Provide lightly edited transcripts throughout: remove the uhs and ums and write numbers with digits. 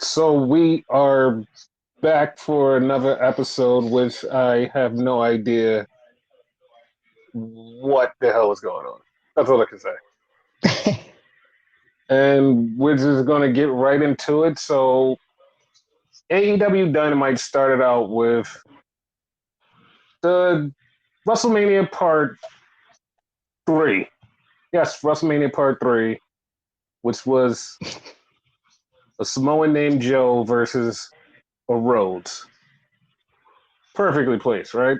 So we are back for another episode, which I have no idea what the hell is going on. That's all I can say. And we're just going to get right into it. So AEW Dynamite started out with the WrestleMania Part 3. Yes, WrestleMania Part 3, which was a Samoan named Joe versus a Rhodes. Perfectly placed, right?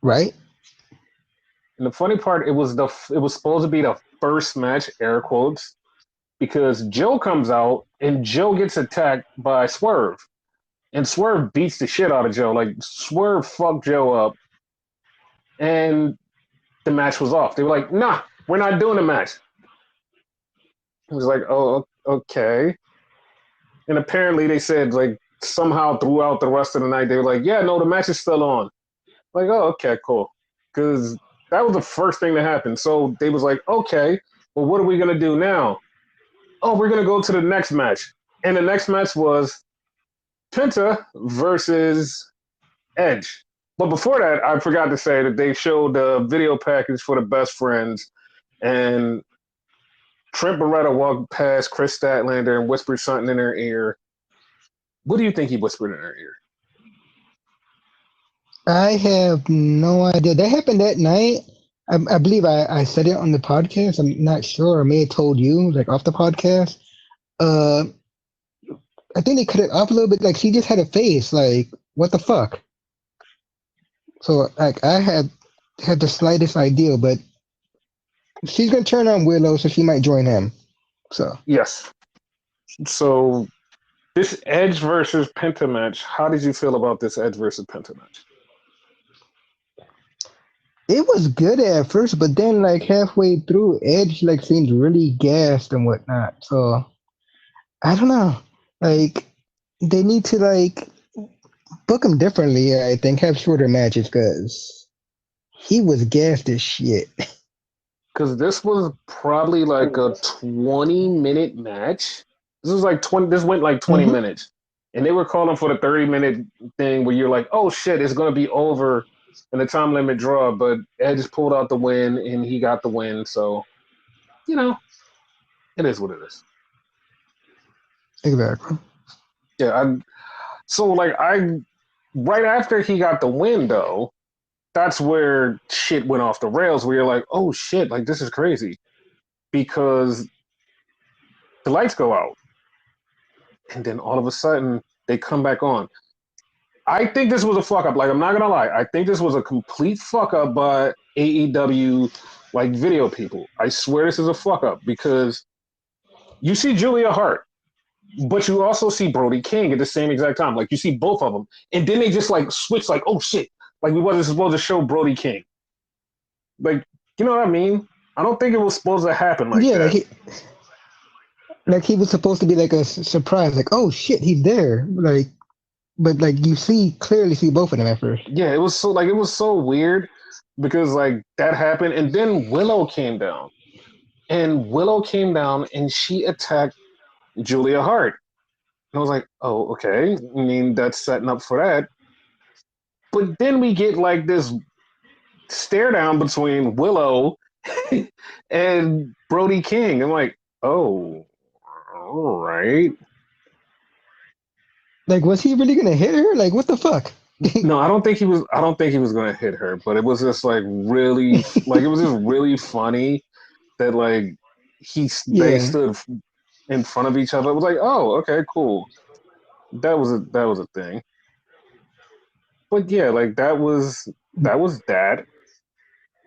Right? And the funny part, it was supposed to be the first match, air quotes, because Joe comes out and Joe gets attacked by Swerve, and Swerve beats the shit out of Joe. Like Swerve fucked Joe up, and the match was off. They were like, "Nah, we're not doing the match." It was like, "Oh, okay." And apparently, they said like somehow throughout the rest of the night, they were like, "Yeah, no, the match is still on." Like, oh, okay, cool, because that was the first thing that happened. So they was like, "Okay, well, what are we gonna do now?" Oh, we're gonna go to the next match, and the next match was Penta versus Edge. But before that, I forgot to say that they showed the video package for the best friends, and Trent Beretta walked past Chris Statlander and whispered something in her ear. What do you think he whispered in her ear? I have no idea. That happened that night. I believe I said it on the podcast. I'm not sure. I may have told you, like off the podcast. Uh, I think they cut it up a little bit. Like she just had a face. Like what the fuck? So like I had the slightest idea, but she's gonna turn on Willow, so she might join him. So Yes. So this Edge versus Penta match. How did you feel about this Edge versus Penta match? it was good at first, but then like halfway through, Edge like seemed really gassed and whatnot. So I don't know. Like they need to like book him differently. I think have shorter matches because he was gassed as shit. Because this was probably like a 20-minute match. This was like 20. This went like 20 hmm minutes, and they were calling for the 30-minute thing where you're like, oh shit, it's gonna be over in the time limit draw. But Edge pulled out the win, and he got the win. So you know, it is what it is. Exactly. Yeah. So like I right after he got the win though, that's where shit went off the rails. Where you're like, oh shit, like this is crazy because the lights go out, and then all of a sudden they come back on. I think this was a fuck up. Like I'm not gonna lie, I think this was a complete fuck up by AEW like video people. I swear this is a fuck up because you see Julia Hart, but you also see Brody King at the same exact time. Like you see both of them, and then they just like switch. Like oh shit, like we wasn't supposed to show Brody King. Like you know what I mean? I don't think it was supposed to happen like Yeah, that. like he was supposed to be like a surprise. Like oh shit, he's there. Like but like you see clearly see both of them at first. Yeah, it was so weird because like that happened, and then Willow came down. And Willow came down and she attacked Julia Hart. And I was like, oh, okay. I mean, that's setting up for that. But then we get like this stare down between Willow and Brody King. I'm like, oh, all right. Like was he really gonna hit her? Like what the fuck? No, I don't think he was. I don't think he was going to hit her. But it was just like really, like it was just really funny that like they Yeah. stood in front of each other. It was like, oh, okay, cool. That was a thing. But yeah, like that was that.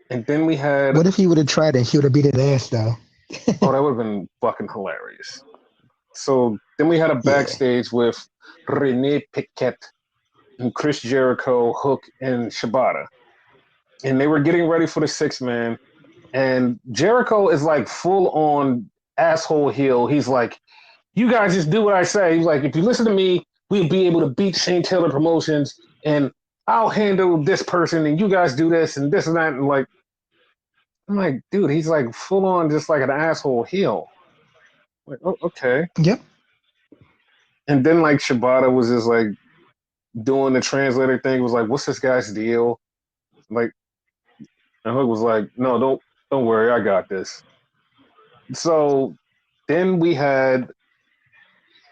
And then we had What if he would have tried and she would have beat his ass though? oh, that would have been fucking hilarious. So then we had a Yeah. backstage with Rene Piquet and Chris Jericho, Hook, and Shibata. And they were getting ready for the 6 man. And Jericho is like full on asshole heel. He's like, you guys just do what I say. He's like, if you listen to me, we'll be able to beat Shane Taylor Promotions and I'll handle this person and you guys do this and this and that. And like, I'm like, dude, he's like full on just like an asshole heel. Like, oh, okay. Yep. And then like Shibata was just like doing the translator thing. Was like, what's this guy's deal? Like, and Hook was like, no, don't worry, I got this. So then we had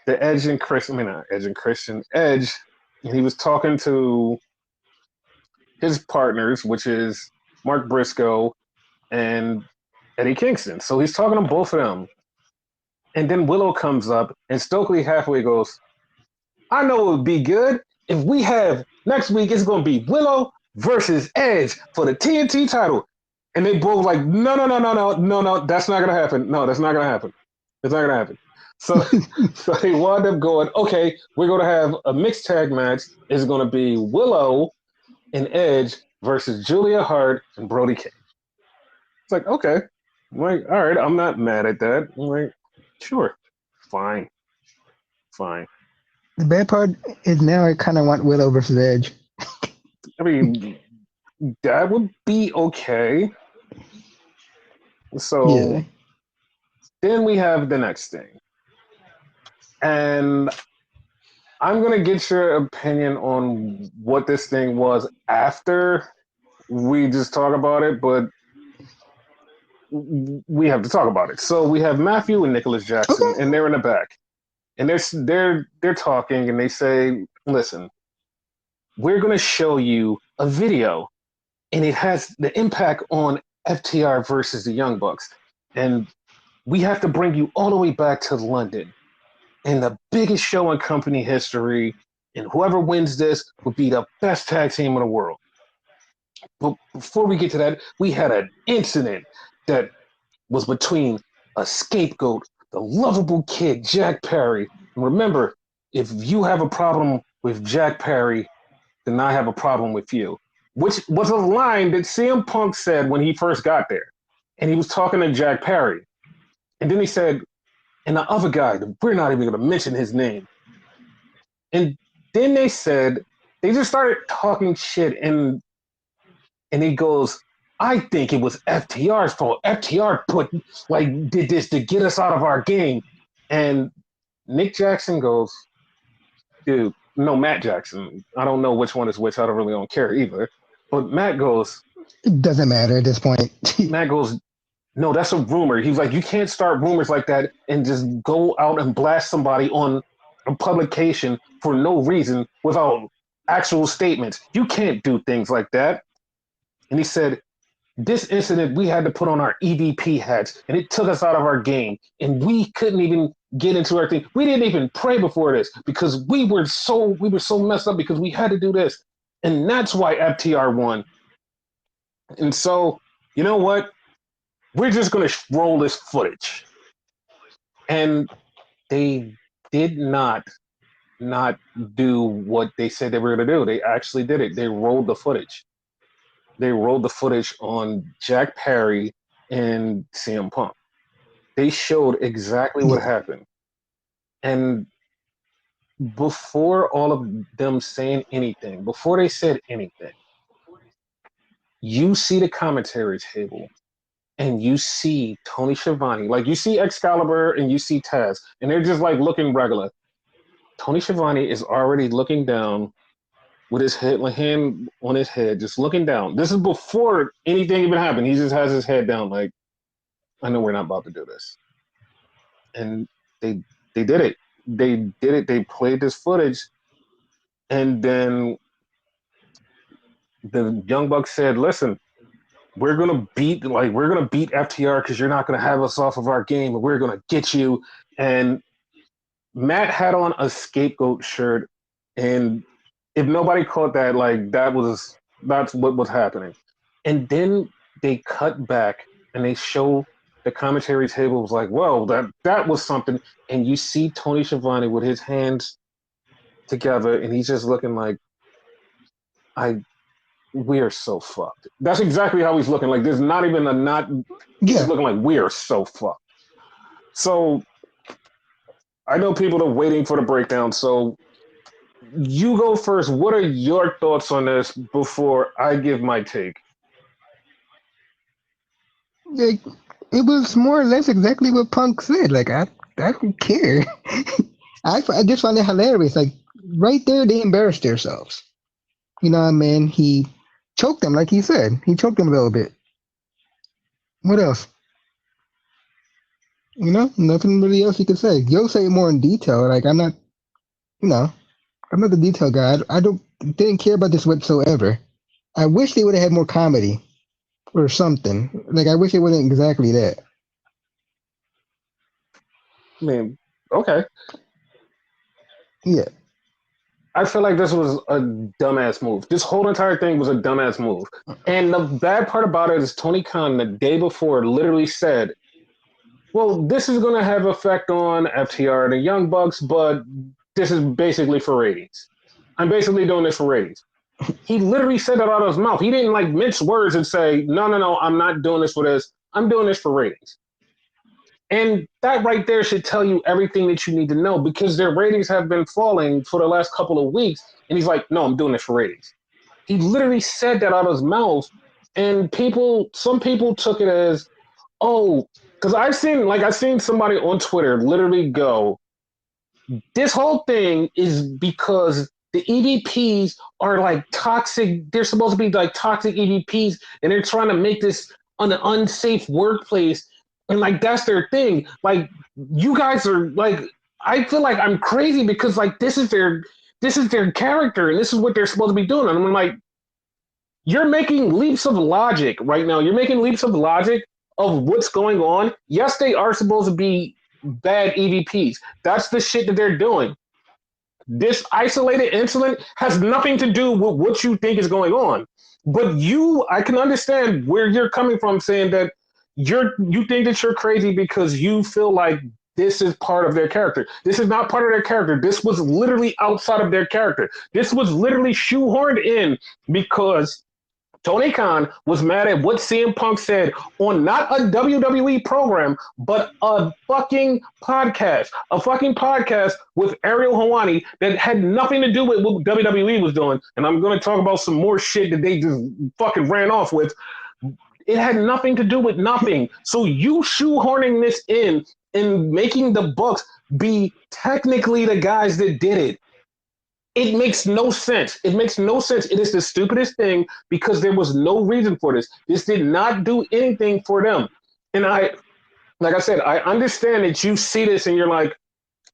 the Edge and Christian. I mean, not Edge and Christian. Edge, and he was talking to his partners, which is Mark Briscoe and Eddie Kingston. So he's talking to both of them. And then Willow comes up, and Stokely halfway goes, I know it would be good if we have next week, it's going to be Willow versus Edge for the TNT title. And they both like, no, that's not going to happen. No, that's not going to happen. It's not going to happen. So, so they wound up going, okay, we're going to have a mixed tag match. It's going to be Willow and Edge versus Julia Hart and Brody King. It's like, okay. I'm like, all right, I'm not mad at that. I'm like, sure, fine, fine. The bad part is now I kind of want Willow versus Edge. I mean, that would be okay. Yeah. So then we have the next thing. And I'm going to get your opinion on what this thing was after we just talk about it, but we have to talk about it. So we have Matthew and Nicholas Jackson, Okay. and they're in the back. And they're talking and they say, listen, we're going to show you a video and it has the impact on FTR versus the Young Bucks. And we have to bring you all the way back to London in the biggest show in company history. And whoever wins this would be the best tag team in the world. But before we get to that, we had an incident that was between a scapegoat, the lovable kid, Jack Perry. And remember, if you have a problem with Jack Perry, then I have a problem with you. Which was a line that CM Punk said when he first got there. And he was talking to Jack Perry. And then he said, and the other guy, we're not even going to mention his name. And then they said, they just started talking shit. And he goes, I think it was FTR's fault. FTR did this to get us out of our game. And Nick Jackson goes, dude, no, Matt Jackson. I don't know which one is which. I don't care either. But It doesn't matter at this point. Matt goes, no, that's a rumor. He's like, you can't start rumors like that and just go out and blast somebody on a publication for no reason without actual statements. You can't do things like that. And he said, this incident, we had to put on our EVP hats and it took us out of our game. And we couldn't even get into our thing. We didn't even pray before this because we were so messed up because we had to do this. And that's why FTR won. And so, you know what? We're just going to roll this footage. And they did not do what they said they were going to do. They actually did it. They rolled the footage. They rolled the footage on Jack Perry and CM Punk. They showed exactly what Yeah. happened. And before all of them saying anything, before they said anything, you see the commentary table and you see Tony Schiavone, like you see Excalibur and you see Taz, and they're just like looking regular. Tony Schiavone is already looking down with his head, like hand on his head, just looking down. This is before anything even happened. He just has his head down, like, I know we're not about to do this. And they did it. They did it. They played this footage, and then the Young Bucks said, "Listen, we're gonna beat FTR because you're not gonna have us off of our game, and we're gonna get you." And Matt had on a scapegoat shirt, and if nobody caught that, like that's what was happening. And then they cut back and they show the commentary table was like, "Whoa, that was something." And you see Tony Schiavone with his hands together, and he's just looking like, "I we are so fucked." That's exactly how he's looking. Like there's not even a not. He's just Yeah. looking like we are so fucked. So I know people are waiting for the breakdown. So you go first. What are your thoughts on this before I give my take? Like, it was more or less exactly what Punk said. Like, I I don't care. I just find it hilarious. Like right there, they embarrassed themselves. You know what I mean? He choked them, like he said. He choked them a little bit. What else? You know, nothing really else you could say. You'll say it more in detail. Like I'm not, you know, I'm not the detail guy. I don't didn't care about this whatsoever. I wish they would have had more comedy or something. Like I wish it wasn't exactly that. I mean, okay. Yeah. I feel like this was a dumbass move. This whole entire thing was a dumbass move. And the bad part about it is Tony Khan the day before literally said, well, this is going to have effect on FTR and the Young Bucks, but this is basically for ratings. I'm basically doing this for ratings. He literally said that out of his mouth. He didn't like mince words and say, no, I'm not doing this for this. I'm doing this for ratings. And that right there should tell you everything that you need to know because their ratings have been falling for the last couple of weeks. And he's like, no, I'm doing this for ratings. He literally said that out of his mouth. And some people took it as, oh, because I've seen somebody on Twitter literally go, this whole thing is because the EVPs are like toxic. They're supposed to be like toxic EVPs, and they're trying to make this an unsafe workplace. And like that's their thing. Like you guys are like, I feel like I'm crazy because like this is their character, and this is what they're supposed to be doing. And I'm like, you're making leaps of logic right now. You're making leaps of logic of what's going on. Yes, they are supposed to be bad EVPs. That's the shit that they're doing. This isolated incident has nothing to do with what you think is going on. But I can understand where you're coming from saying that you think that you're crazy because you feel like this is part of their character. This is not part of their character. This was literally outside of their character. This was literally shoehorned in because Tony Khan was mad at what CM Punk said on not a WWE program, but a fucking podcast with Ariel Helwani that had nothing to do with what WWE was doing. And I'm going to talk about some more shit that they just fucking ran off with. It had nothing to do with nothing. So you shoehorning this in and making the Bucks be technically the guys that did it. It makes no sense. It makes no sense. It is the stupidest thing because there was no reason for this. This did not do anything for them. And like I said, I understand that you see this and you're like,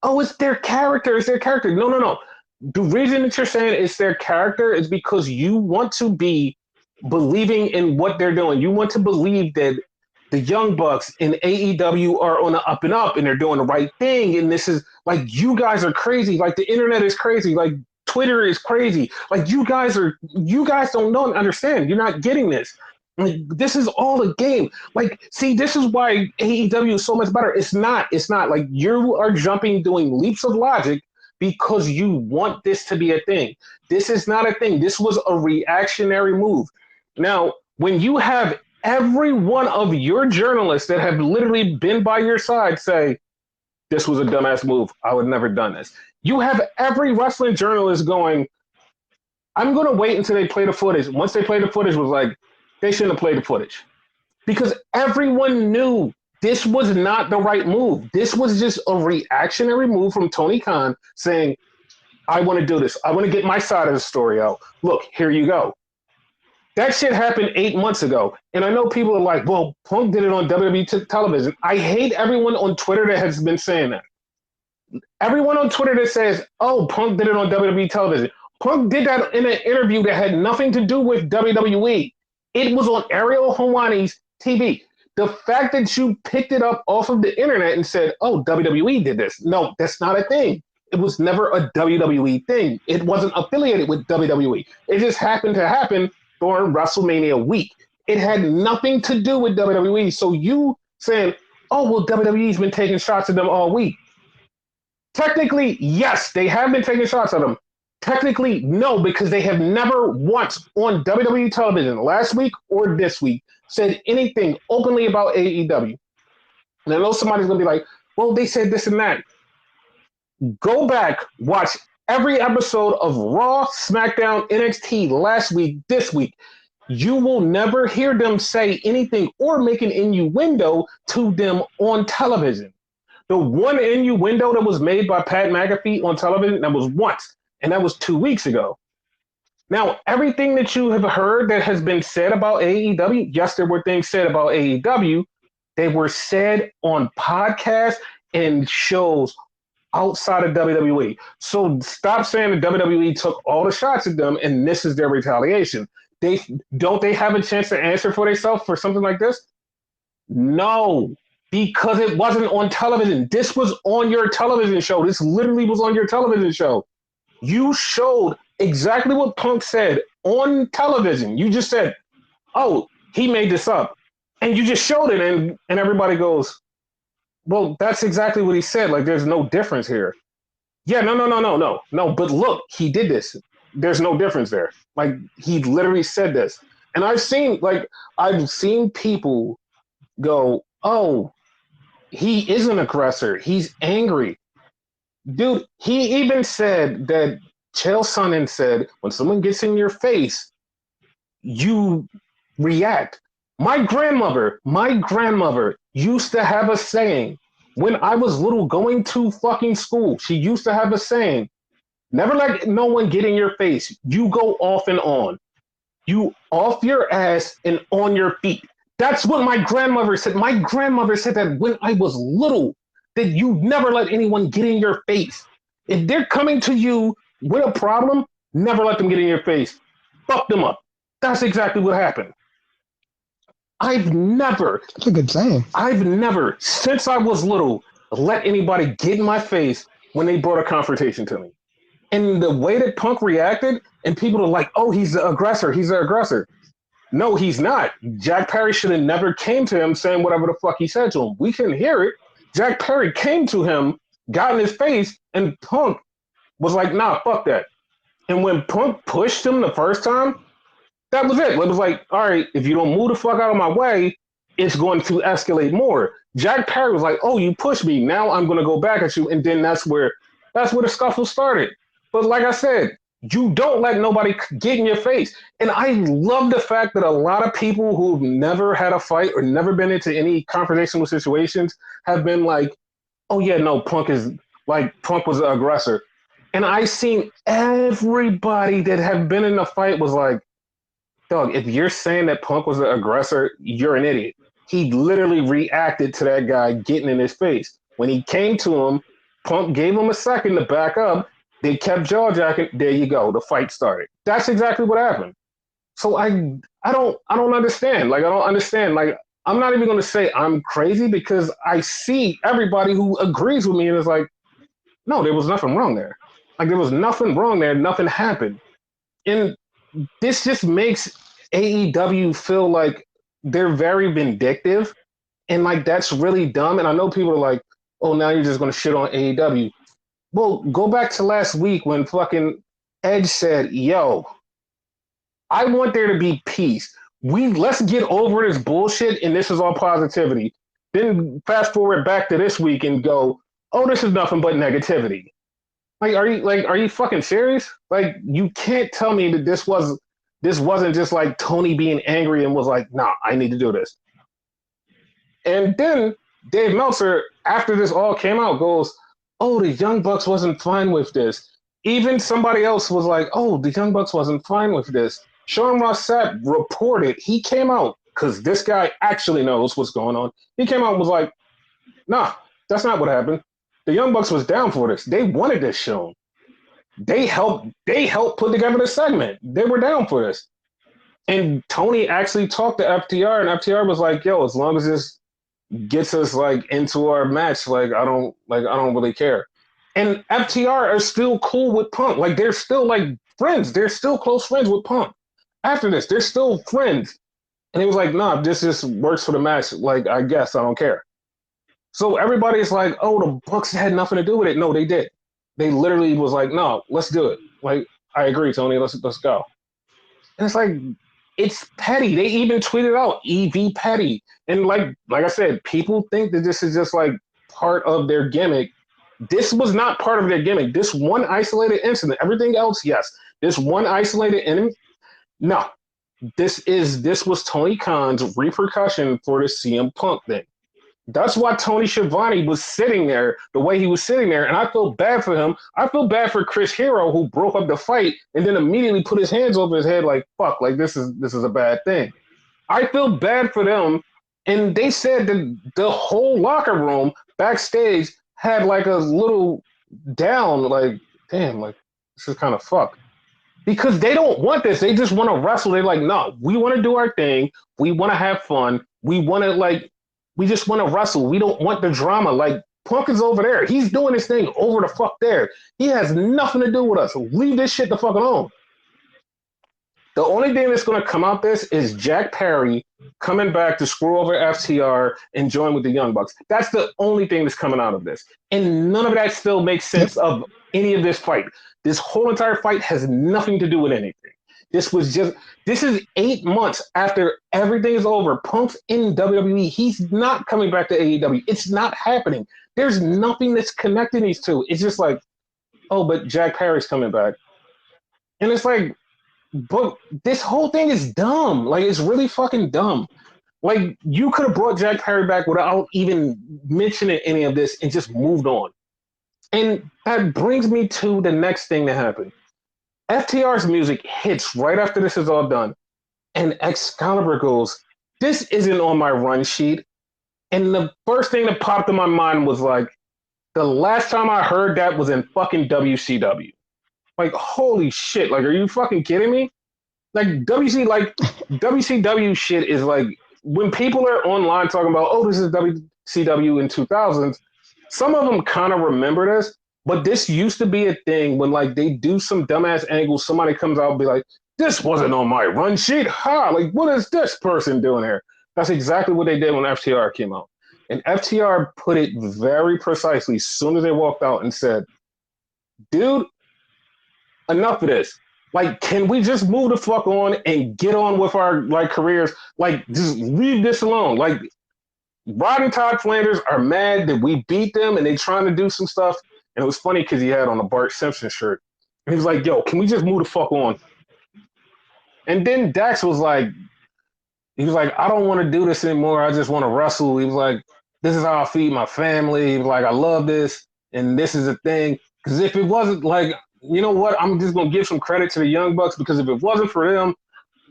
oh, it's their character. It's their character. No, no, no. The reason that you're saying it's their character is because you want to be believing in what they're doing. You want to believe that the Young Bucks in AEW are on the up and up and they're doing the right thing. And this is like, you guys are crazy. Like the internet is crazy. Like Twitter is crazy. Like you guys don't know and understand. You're not getting this. Like, this is all a game. Like, see, this is why AEW is so much better. It's not like you are jumping, doing leaps of logic because you want this to be a thing. This is not a thing. This was a reactionary move. Now, when you have every one of your journalists that have literally been by your side say, this was a dumbass move. I would never done this. You have every wrestling journalist going, I'm going to wait until they play the footage. Once they play the footage, was like, they shouldn't have played the footage. Because everyone knew this was not the right move. This was just a reactionary move from Tony Khan saying, I want to do this. I want to get my side of the story out. Look, here you go. That shit happened 8 months ago. And I know people are like, well, Punk did it on WWE television. I hate everyone on Twitter that has been saying that. Everyone on Twitter that says, oh, Punk did it on WWE television. Punk did that in an interview that had nothing to do with WWE. It was on Ariel Helwani's TV. The fact that you picked it up off of the internet and said, oh, WWE did this. No, that's not a thing. It was never a WWE thing. It wasn't affiliated with WWE. It just happened to happen during WrestleMania week. It had nothing to do with WWE. So you saying, oh, well, WWE's been taking shots at them all week. Technically, yes, they have been taking shots at them. Technically, no, because they have never once on WWE television last week or this week said anything openly about AEW. And I know somebody's going to be like, well, they said this and that. Go back, watch every episode of Raw, SmackDown, NXT last week, this week. You will never hear them say anything or make an innuendo to them on television. The one innuendo that was made by Pat McAfee on television, that was once, and that was 2 weeks ago. Now, everything that you have heard that has been said about AEW, yes, there were things said about AEW. They were said on podcasts and shows outside of WWE. So stop saying that WWE took all the shots at them and this is their retaliation. They don't they have a chance to answer for themselves for something like this? No, because it wasn't on television. This was on your television show. This literally was on your television show. You showed exactly what Punk said on television. You just said, "Oh, he made this up," and you just showed it, and everybody goes, "Well, that's exactly what he said. Like, there's no difference here." Yeah, no. But look, he did this. There's no difference there. Like, he literally said this, and I've seen people go, "Oh, he is an aggressor. He's angry." Dude, he even said that Chael Sonnen said, when someone gets in your face, you react. My grandmother used to have a saying when I was little going to fucking school. She used to have a saying, never let no one get in your face. You go off and on. You off your ass and on your feet. That's what my grandmother said. My grandmother said that when I was little, that you never let anyone get in your face. If they're coming to you with a problem, never let them get in your face. Fuck them up. That's exactly what happened. I've never, That's a good saying. I've never, since I was little, let anybody get in my face when they brought a confrontation to me. And the way that Punk reacted, and people are like, "Oh, he's the aggressor. He's the aggressor." No, he's not. Jack Perry should have never came to him saying whatever the fuck he said to him. We couldn't hear it. Jack Perry came to him, got in his face, and Punk was like, "Nah, fuck that." And when Punk pushed him the first time, that was it. It was like, all right, if you don't move the fuck out of my way, it's going to escalate more. Jack Perry was like, "Oh, you pushed me. Now I'm going to go back at you." And then that's where the scuffle started. But like I said, you don't let nobody get in your face. And I love the fact that a lot of people who've never had a fight or never been into any confrontational situations have been like, "Oh yeah, no, Punk was the aggressor." And I seen everybody that have been in a fight was like, "Dog, if you're saying that Punk was the aggressor, you're an idiot." He literally reacted to that guy getting in his face. When he came to him, Punk gave him a second to back up. They kept jaw jacking. There you go. The fight started. That's exactly what happened. So I don't understand. Like, I don't understand. Like, I'm not even gonna say I'm crazy because I see everybody who agrees with me and is like, "No, there was nothing wrong there. Like, there was nothing wrong there. Nothing happened." And this just makes AEW feel like they're very vindictive, and like that's really dumb. And I know people are like, "Oh, now you're just gonna shit on AEW." Well, go back to last week when fucking Edge said, "Yo, I want there to be peace. Let's get over this bullshit, and this is all positivity." Then fast forward back to this week and go, "Oh, this is nothing but negativity." Are you fucking serious? Like, you can't tell me that this wasn't just like Tony being angry and was like, "Nah, I need to do this." And then Dave Meltzer, after this all came out, goes, "Oh, the Young Bucks wasn't fine with this." Even somebody else was like, "Oh, the Young Bucks wasn't fine with this." Sean Ross Sapp reported, he came out, because this guy actually knows what's going on. He came out and was like, "Nah, that's not what happened. The Young Bucks was down for this. They wanted this shown. They helped put together the segment. They were down for this." And Tony actually talked to FTR, and FTR was like, "Yo, as long as this gets us like into our match, I don't really care." And FTR are still cool with Punk. Like, they're still like friends. They're still close friends with Punk. After this, they're still friends. And he was like, "Nah, this just works for the match. Like, I guess I don't care." So everybody's like, "Oh, the Bucks had nothing to do with it." No, they did. They literally was like, "No, let's do it." Like, "I agree, Tony. Let's go." And it's like, it's petty. They even tweeted out EV petty. And like I said, people think that this is just like part of their gimmick. This was not part of their gimmick. This one isolated incident. Everything else, yes. This one isolated incident, no. This was Tony Khan's repercussion for the CM Punk thing. That's why Tony Schiavone was sitting there the way he was sitting there, and I feel bad for him. I feel bad for Chris Hero who broke up the fight and then immediately put his hands over his head like fuck, like this is a bad thing. I feel bad for them, and they said that the whole locker room backstage had like a little down, like damn, like this is kind of fucked because they don't want this. They just want to wrestle. They're like, no, we want to do our thing. We want to have fun. We want to we just want to wrestle. We don't want the drama. Like Punk is over there. He's doing his thing over the fuck there. He has nothing to do with us. Leave this shit the fuck alone. The only thing that's going to come out this is Jack Perry coming back to screw over FTR and join with the Young Bucks. That's the only thing that's coming out of this. And none of that still makes sense Yep. of any of this fight. This whole entire fight has nothing to do with anything. This is 8 months after everything is over. Punk's in WWE. He's not coming back to AEW. It's not happening. There's nothing that's connecting these two. It's just like, oh, but Jack Perry's coming back. And it's like, but this whole thing is dumb. Like, it's really fucking dumb. Like, you could have brought Jack Perry back without even mentioning any of this and just moved on. And that brings me to the next thing that happened. FTR's music hits right after this is all done. And Excalibur goes, this isn't on my run sheet. And the first thing that popped in my mind was like, the last time I heard that was in fucking WCW. Like, holy shit. Like, are you fucking kidding me? Like, WCW shit is like, when people are online talking about, oh, this is WCW in 2000s, some of them kind of remember this, but this used to be a thing when, like, they do some dumbass angle, somebody comes out and be like, this wasn't on my run sheet. Ha! Like, what is this person doing here? That's exactly what they did when FTR came out. And FTR put it very precisely as soon as they walked out and said, dude, enough of this. Like, can we just move the fuck on and get on with our like careers? Like, just leave this alone. Like, Rod and Todd Flanders are mad that we beat them and they trying to do some stuff. And it was funny because he had on a Bart Simpson shirt. And he was like, yo, can we just move the fuck on? And then Dax was like, I don't want to do this anymore. I just want to wrestle. He was like, this is how I feed my family. He was like, I love this. And this is the thing. Because if it wasn't like, you know what? I'm just going to give some credit to the Young Bucks because if it wasn't for them,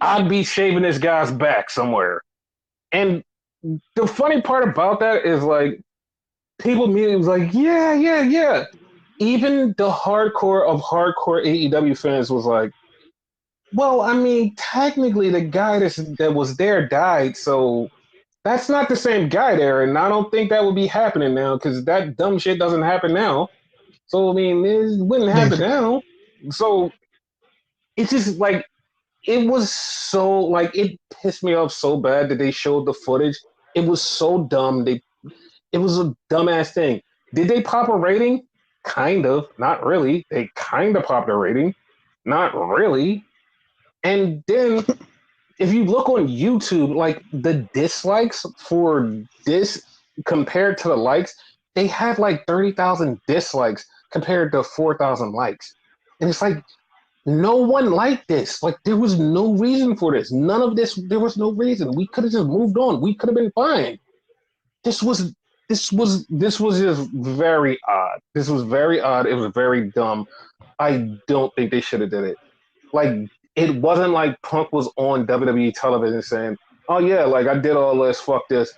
I'd be shaving this guy's back somewhere. And the funny part about that is like, people immediately was like, yeah, yeah, yeah. Even the hardcore of hardcore AEW fans was like, well, I mean, technically the guy that was there died, so that's not the same guy there, and I don't think that would be happening now because that dumb shit doesn't happen now. So I mean, it wouldn't Very happen true. now. So it's just like it was so like it pissed me off so bad that they showed the footage. It was so dumb. It was a dumbass thing. Did they pop a rating? Kind of, not really. They kind of popped a rating, not really. And then if you look on YouTube, like the dislikes for this compared to the likes, they had like 30,000 dislikes compared to 4,000 likes. And it's like, no one liked this. Like, there was no reason for this. None of this, there was no reason. We could have just moved on. We could have been fine. This was, this was just very odd. This was very odd. It was very dumb. I don't think they should have did it. Like, it wasn't like Punk was on WWE television saying, "Oh yeah, like I did all this, fuck this."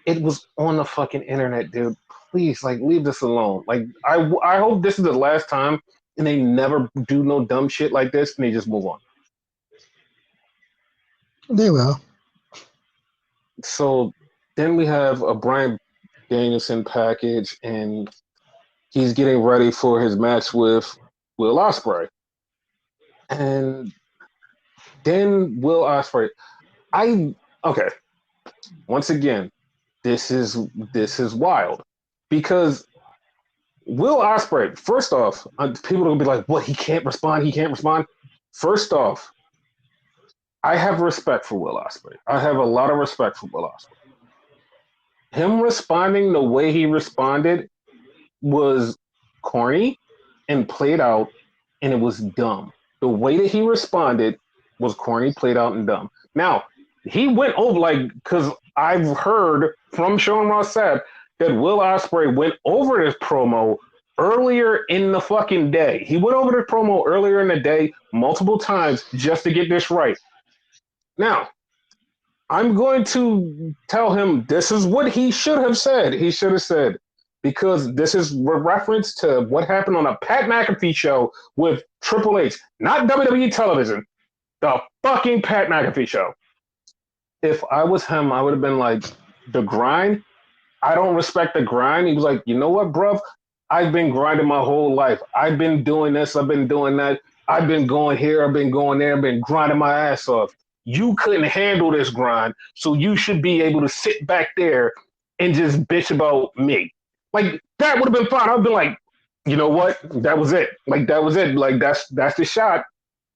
It was on the fucking internet, dude. Please, like, leave this alone. Like, I hope this is the last time, and they never do no dumb shit like this, and they just move on. They will. So then we have a Brian Danielson package, and he's getting ready for his match with Will Ospreay, and then Will Ospreay. I okay. Once again, this is wild because Will Ospreay. First off, people are gonna be like, "What? He can't respond. He can't respond." First off, I have respect for Will Ospreay. I have a lot of respect for Will Ospreay. Him responding the way he responded was corny and played out, and it was dumb. The way that he responded was corny, played out, and dumb. Now he went over like because I've heard from Sean Ross Sapp that Will Ospreay went over this promo earlier in the fucking day. He went over this promo earlier in the day multiple times just to get this right. Now, I'm going to tell him this is what he should have said. He should have said, because this is a reference to what happened on a Pat McAfee show with Triple H, not WWE television, the fucking Pat McAfee show. If I was him, I would have been like, the grind, I don't respect the grind. He was like, you know what, bruv? I've been grinding my whole life. I've been doing this. I've been doing that. I've been going here. I've been going there. I've been grinding my ass off. You couldn't handle this grind, so you should be able to sit back there and just bitch about me. Like that would have been fine. I've been like, you know what? That was it. Like that was it. Like that's the shot.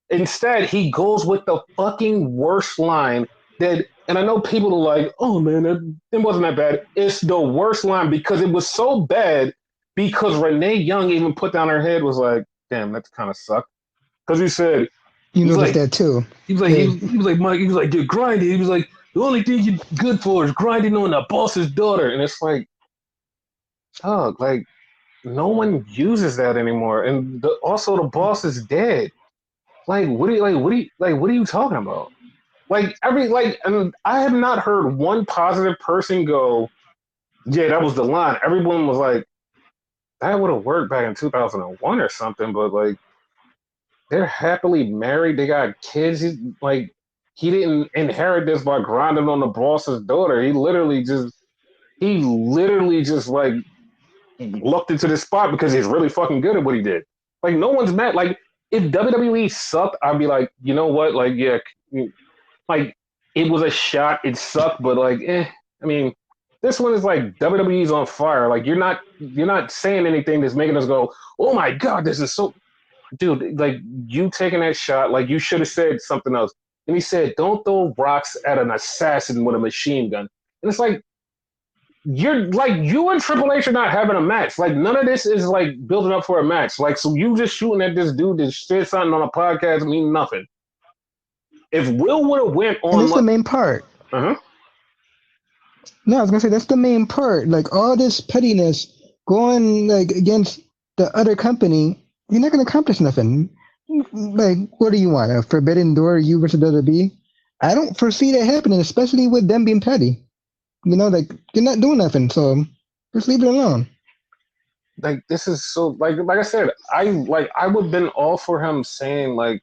Instead, he goes with the fucking worst line that, and I know people are like, oh man, it wasn't that bad. It's the worst line because it was so bad because Renee Young even put down her head, was like, damn, that kind of sucked. Because You he was noticed like, that too. he Yeah. was, he was like, Mike, he was like, you're grinding. He was like, the only thing you're good for is grinding on the boss's daughter. And it's like, dog, like, no one uses that anymore. And also the boss is dead. What are you talking about? And I have not heard one positive person go, yeah, that was the line. Everyone was like, that would have worked back in 2001 or something, but like, they're happily married. They got kids. He didn't inherit this by grinding on the boss's daughter. He literally just like looked into this spot because he's really fucking good at what he did. Like, no one's mad. Like, if WWE sucked, I'd be like, you know what? Like, yeah, like it was a shot. It sucked, but like, I mean, this one is like WWE's on fire. Like you're not saying anything that's making us go, oh my god, this is so, dude. Like you taking that shot, like you should have said something else. And he said, don't throw rocks at an assassin with a machine gun. And it's like you're like you and Triple H are not having a match. Like none of this is like building up for a match. Like so you just shooting at this dude that said something on a podcast mean nothing. If Will would have went And on, that's the main part. uh-huh. No, I was gonna say that's the main part. Like all this pettiness going like against the other company, you're not gonna accomplish nothing. Like, what do you want? A forbidden door, you versus WWE? I don't foresee that happening, especially with them being petty. Like you're not doing nothing, so just leave it alone. Like this is so like I said, I would have been all for him saying like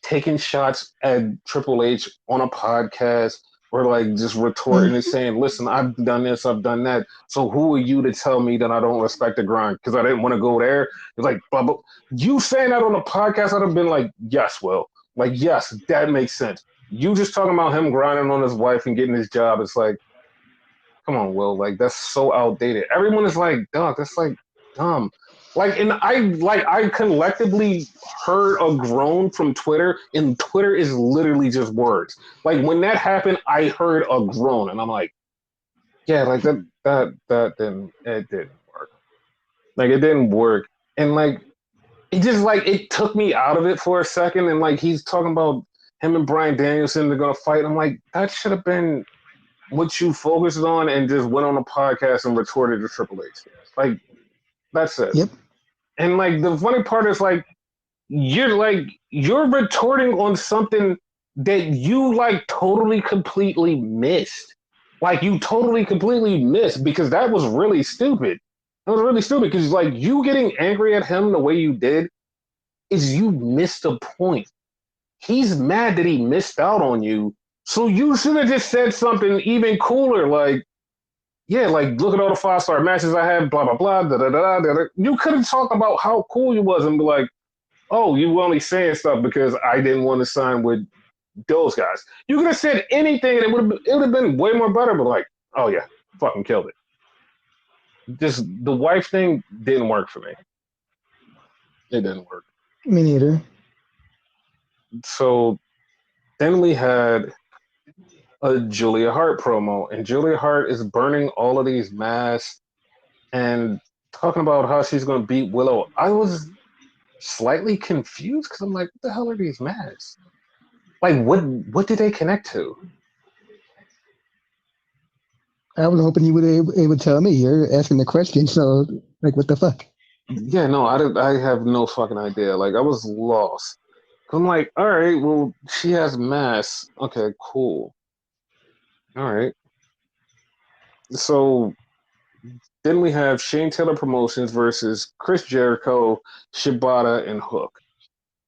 taking shots at Triple H on a podcast or like just retorting and Mm. saying, listen, I've done this, I've done that. So who are you to tell me that I don't respect the grind? Because I didn't want to go there. It's like, but you saying that on a podcast, I'd have been like, yes, Will. Like, yes, that makes sense. You just talking about him grinding on his wife and getting his job. It's like, come on, Will. Like, that's so outdated. Everyone is like, dog, that's like dumb. I collectively heard a groan from Twitter, and Twitter is literally just words. Like when that happened, I heard a groan, and I'm like, yeah, like that didn't work. Like it didn't work, and like it just like it took me out of it for a second, and like he's talking about him and Brian Danielson, they're gonna fight. I'm like, that should have been what you focused on, and just went on a podcast and retorted to Triple H. Like that's it. Yep. And like the funny part is you're retorting on something that you like totally completely missed. Like you totally completely missed because that was really stupid. That was really stupid because like you getting angry at him the way you did is you missed a point. He's mad that he missed out on you. So you should have just said something even cooler, like, yeah, like look at all the 5-star matches I had, blah blah blah, da da da da. You could have talked about how cool you was and be like, oh, you were only saying stuff because I didn't want to sign with those guys. You could have said anything and it would have been way more better, but like, oh yeah, fucking killed it. Just the wife thing didn't work for me. It didn't work. Me neither. So then we had a Julia Hart promo, and Julia Hart is burning all of these masks and talking about how she's going to beat Willow. I was slightly confused because I'm like, what the hell are these masks? Like, what did they connect to? I was hoping you would able to tell me. You're asking the question, so like, what the fuck? Yeah, no, I have no fucking idea. Like I was lost. I'm like, all right, well, she has mass. Okay, cool. All right. So then we have Shane Taylor Promotions versus Chris Jericho, Shibata, and Hook.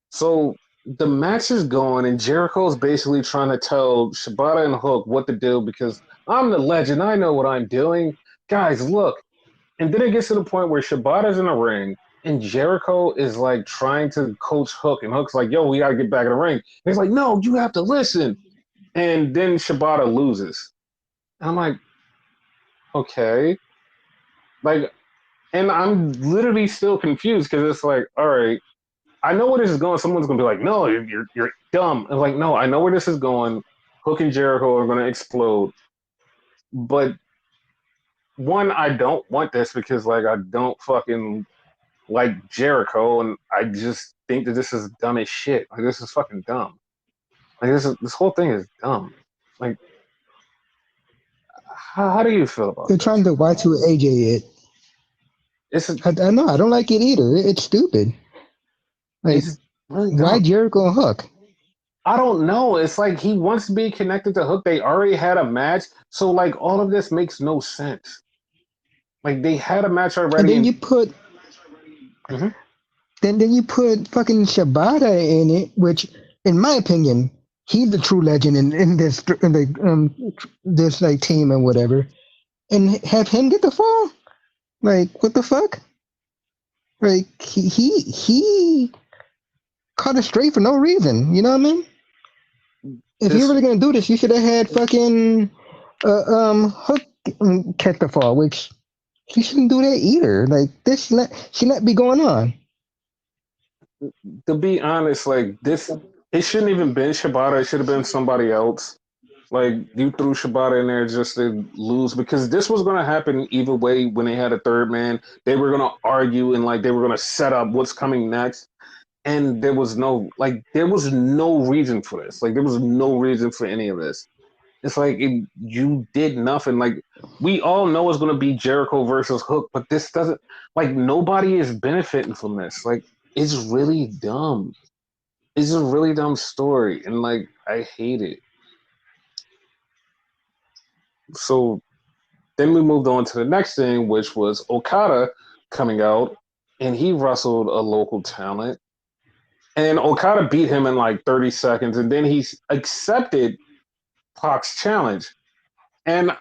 So the match is going, and Jericho's basically trying to tell Shibata and Hook what to do because I'm the legend. I know what I'm doing. Guys, look. And then it gets to the point where Shibata's in the ring, and Jericho is like trying to coach Hook, and Hook's like, yo, we got to get back in the ring. And he's like, no, you have to listen. And then Shibata loses. And I'm like, okay. Like, and I'm literally still confused because it's like, all right, I know where this is going. Someone's gonna be like, "No, you're dumb." I'm like, no, I know where this is going. Hook and Jericho are gonna explode. But one, I don't want this because like I don't fucking like Jericho, and I just think that this is dumb as shit. Like this is fucking dumb. Like this whole thing is dumb. Like how do you feel about They're trying this? to Y2 AJ it. It's I know. I don't like it either. It's stupid. Like, it's really why dumb. Jericho and Hook? I don't know. It's like he wants to be connected to Hook. They already had a match, so like all of this makes no sense. Like they had a match And already, then and you put Mhm. then you put fucking Shibata in it, which, in my opinion, he's the true legend in this this like team and whatever, and have him get the fall. Like, what the fuck? Like, he caught a straight for no reason. You know what I mean? If you're this really gonna do this, you should have had fucking Hook catch the fall, which he shouldn't do that either. Like, this should not be going on. to be honest, like this, it shouldn't even been Shibata. It should have been somebody else. Like you threw Shibata in there just to lose because this was going to happen either way. When they had a third man, they were going to argue and like they were going to set up what's coming next. And there was no reason for this. Like there was no reason for any of this. It's like you did nothing. Like we all know it's going to be Jericho versus Hook, but this doesn't. Like nobody is benefiting from this. Like it's really dumb. It's a really dumb story, and like I hate it. So then we moved on to the next thing, which was Okada coming out, and he wrestled a local talent, and Okada beat him in like 30 seconds, and then he accepted Pac's challenge. And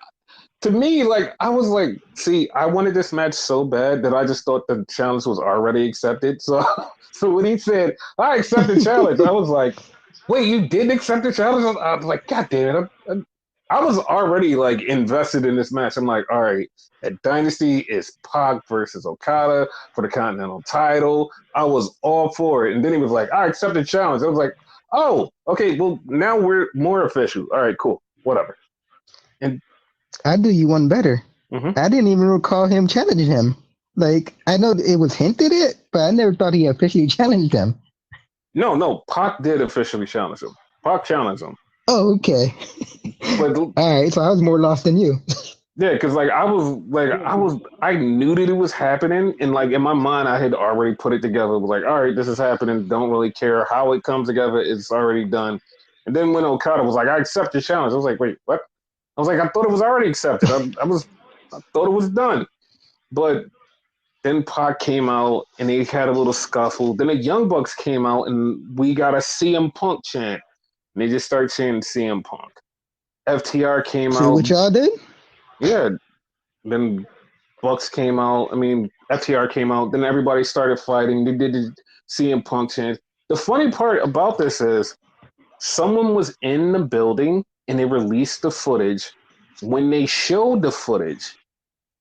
to me, like I was like, see, I wanted this match so bad that I just thought the challenge was already accepted. So, so when he said I accept the challenge, I was like, wait, you didn't accept the challenge? I was like, God damn it! I was already like invested in this match. I'm like, all right, at Dynasty is Pac versus Okada for the Continental title. I was all for it, and then he was like, I accept the challenge. I was like, oh, okay, well now we're more official. All right, cool, whatever. And I do you one better. mhm. I didn't even recall him challenging him. Like, I know it was hinted at, but I never thought he officially challenged him. No, no, Pac did officially challenge him. Pac challenged him, Oh, okay. but All right, so I was more lost than you. yeah, because I knew that it was happening, and like in my mind, I had already put it together. It was like, all right, this is happening. Don't really care how it comes together. It's already done. And then when Okada was like, I accept the challenge, I was like, wait, what? I was like, I thought it was already accepted. I thought it was done. But then Pac came out, and they had a little scuffle. Then the Young Bucks came out, and we got a CM Punk chant. And they just started chanting CM Punk. FTR came See out. what y'all did? Yeah. Then Bucks came out. I mean, FTR came out. Then everybody started fighting. They did the CM Punk chant. The funny part about this is someone was in the building and they released the footage. When they showed the footage,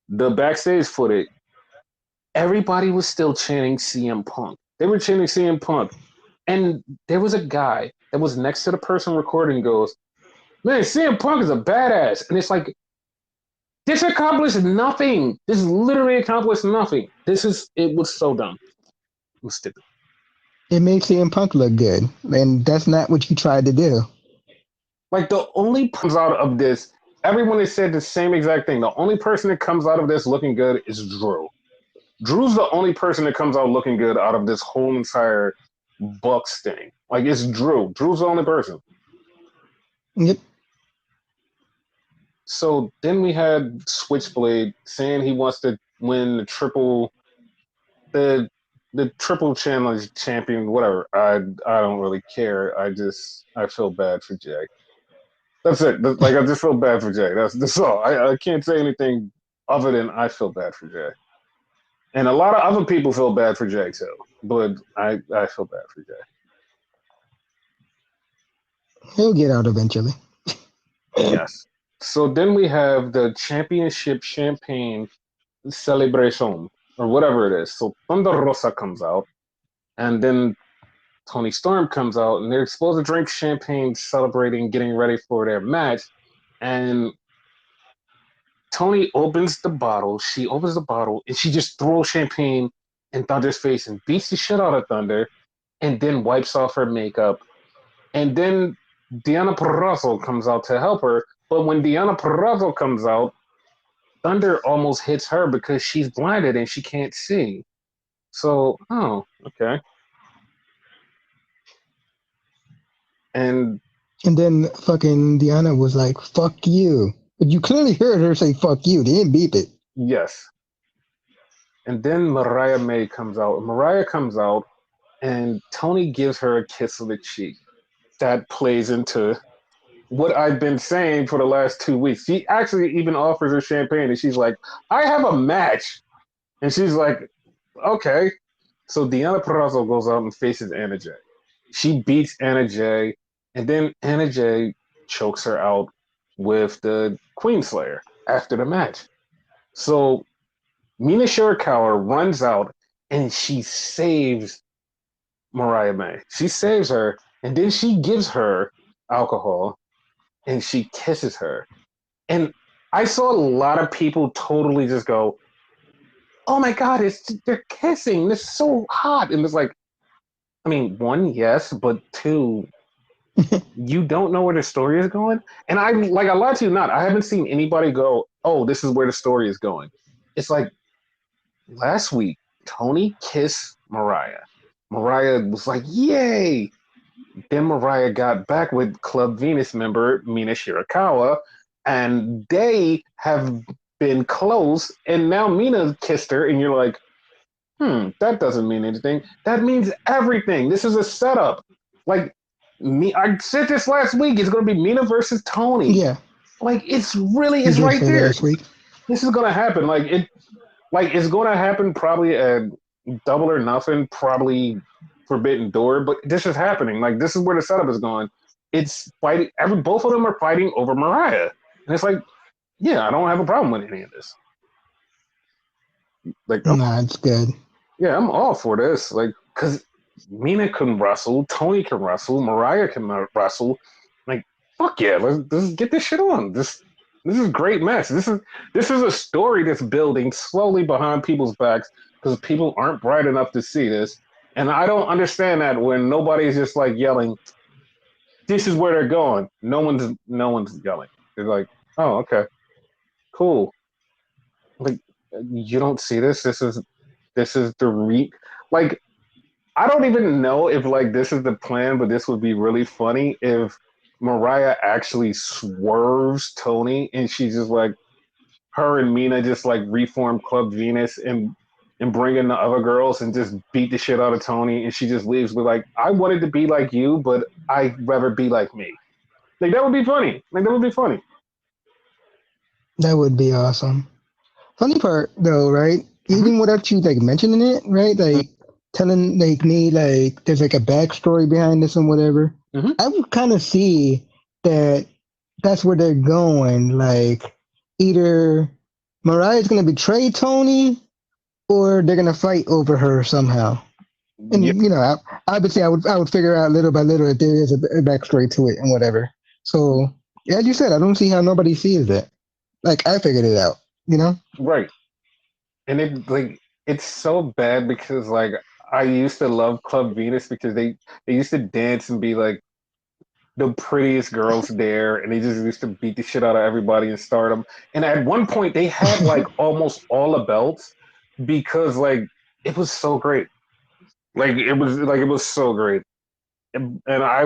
the backstage footage, everybody was still chanting CM Punk. They were chanting CM Punk. And there was a guy that was next to the person recording goes, man, CM Punk is a badass. And it's like, this accomplished nothing. This literally accomplished nothing. It was so dumb. It was stupid. It made CM Punk look good, and that's not what you tried to do. Like the only problems out of this. everyone has said the same exact thing. The only person that comes out of this looking good is Drew. Drew's the only person that comes out looking good out of this whole entire Bucks thing. Like it's Drew. Drew's the only person. Yep. So then we had Switchblade saying he wants to win the the triple challenge champion, whatever. I don't really care. I feel bad for Jay. That's it. Like I just feel bad for Jay. That's all. I can't say anything other than I feel bad for Jay. And a lot of other people feel bad for Jay too. But I feel bad for Jay. He'll get out eventually. Yes. So then we have the championship champagne celebration or whatever it is. So Thunder Rosa comes out, and then Tony Storm comes out, and they're supposed to drink champagne, celebrating, getting ready for their match. And Tony opens the bottle. She opens the bottle, and she just throws champagne in Thunder's face and beats the shit out of Thunder, and then wipes off her makeup. And then Diana Purrazzo comes out to help her. But when Diana Purrazzo comes out, Thunder almost hits her because she's blinded and she can't see. So, oh, okay. And And then fucking Diana was like, "Fuck you." But you clearly heard her say "fuck you." They didn't beep it. yes. And then Mariah May comes out. Mariah comes out and Tony gives her a kiss on the cheek. That plays into what I've been saying for the last 2 weeks. She actually even offers her champagne and she's like, I have a match. And she's like, okay. So Deanna Purrazzo goes out and faces Anna Jay. She beats Anna Jay, and then Anna Jay chokes her out with the Queen Slayer after the match. So Mina Shirakawa runs out and she saves Mariah May. She saves her, and then she gives her alcohol and she kisses her. And I saw a lot of people totally just go, "Oh my god, they're kissing. This is so hot." And it's like, I mean, one, yes, but two, you don't know where the story is going. And I like a lot to you not. I haven't seen anybody go, "Oh, this is where the story is going." It's like last week, Tony kissed Mariah. Mariah was like, "Yay!" Then Mariah got back with Club Venus member Mina Shirakawa, and they have been close. And now Mina kissed her, and you're like, that doesn't mean anything. That means everything. This is a setup. Like me, I said this last week. It's going to be Mina versus Tony. Yeah, Like it's really, you it's did right say there. last week. This is going to happen. Like it's going to happen probably at Double or Nothing, probably Forbidden Door. But this is happening. Like this is where the setup is going. It's fighting. Both of them are fighting over Mariah, and it's like, yeah, I don't have a problem with any of this. Like Nah, it's good. yeah, I'm all for this. Like, because Mina can wrestle, Tony can wrestle, Mariah can wrestle. Like, fuck yeah, let's get this shit on. This is a great match. This is a story that's building slowly behind people's backs because people aren't bright enough to see this. And I don't understand that when nobody's just like yelling, "This is where they're going." No one's yelling. They're like, "Oh, okay, cool." Like, you don't see this. This is the like I don't even know if like this is the plan, but this would be really funny if Mariah actually swerves Tony and she's just like her and Mina just like reform Club Venus and bring in the other girls and just beat the shit out of Tony and she just leaves with like I wanted to be like you, but I'd rather be like me. Like that would be funny. Like that would be funny. That would be awesome. Funny part though, right? Mm-hmm. Even without you like mentioning it, right? Like telling like me like there's like a backstory behind this and whatever. Mm-hmm. I would kind of see that that's where they're going. Like either Mariah's gonna betray Tony or they're gonna fight over her somehow. Yep. And obviously, I would figure out little by little that there is a backstory to it and whatever. So, as you said, I don't see how nobody sees that. Like I figured it out, you know. Right. And it's so bad because like I used to love Club Venus because they used to dance and be like the prettiest girls there, and they just used to beat the shit out of everybody and Stardom. And at one point, they had like almost all the belts because like it was so great. Like it was so great, and I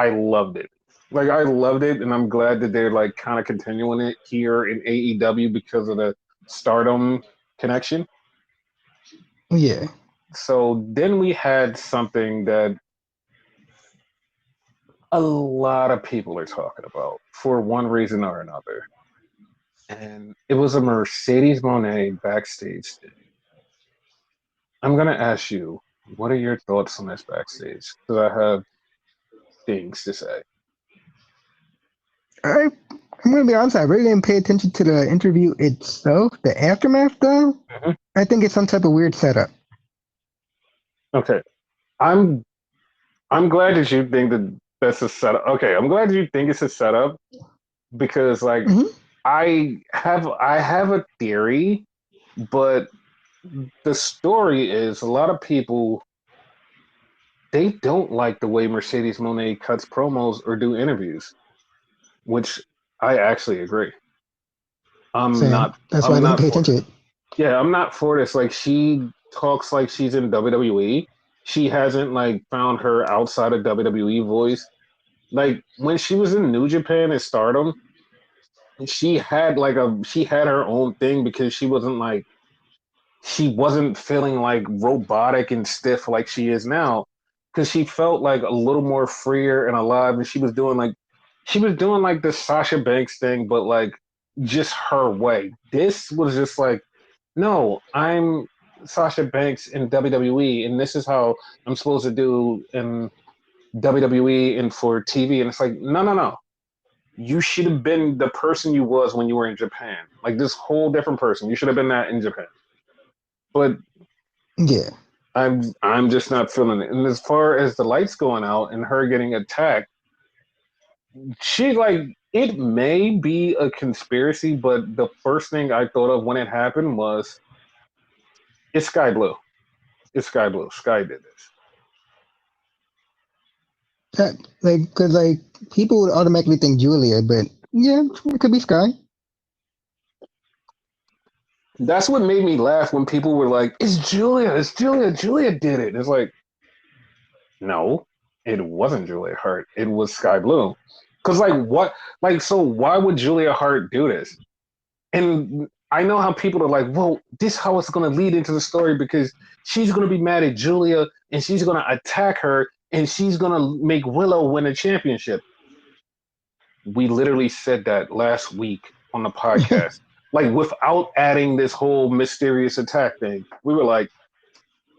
loved it. Like I loved it, and I'm glad that they're like kind of continuing it here in AEW because of the Stardom connection. Yeah. So then we had something that a lot of people are talking about for one reason or another. And it was a Mercedes Monet backstage thing. I'm going to ask you, what are your thoughts on this backstage? Because I have things to say. I, I'm gonna be honest. I really didn't pay attention to the interview itself. The aftermath, though, Mhm. I think it's some type of weird setup. Okay. I'm I'm glad that you think that that's a setup. Okay, I'm glad you think it's a setup because like Hmm. I have a theory, but the story is a lot of people they don't like the way Mercedes Monet cuts promos or do interviews, which I actually agree. I'm Same. not That's why I I'm didn't not pay for attention this. to it. Yeah, I'm not for this. Like she talks like she's in WWE. She hasn't like found her outside of WWE voice. Like when she was in New Japan and Stardom, she had her own thing because she wasn't feeling like robotic and stiff like she is now because she felt like a little more freer and alive and she was doing like the Sasha Banks thing but like just her way. This was just like no, I'm Sasha Banks in WWE and this is how I'm supposed to do in WWE and for TV and it's like no, you should have been the person you was when you were in Japan. Like this whole different person. You should have been that in Japan. But Yeah. I'm just not feeling it. And as far as the lights going out and her getting attacked, she like it may be a conspiracy, but the first thing I thought of when it happened was it's Sky Blue. It's Sky Blue. Sky did this. That, like, cause like people would automatically think Julia, but yeah, it could be Sky. That's what made me laugh when people were like, "It's Julia. It's Julia. Julia did it." It's like, no, it wasn't Julia Hart. It was Sky Blue. Cause like what? Like so? Why would Julia Hart do this? And I know how people are like, well, this is how it's going to lead into the story because she's going to be mad at Julia and she's going to attack her and she's going to make Willow win a championship. We literally said that last week on the podcast, like without adding this whole mysterious attack thing. We were like,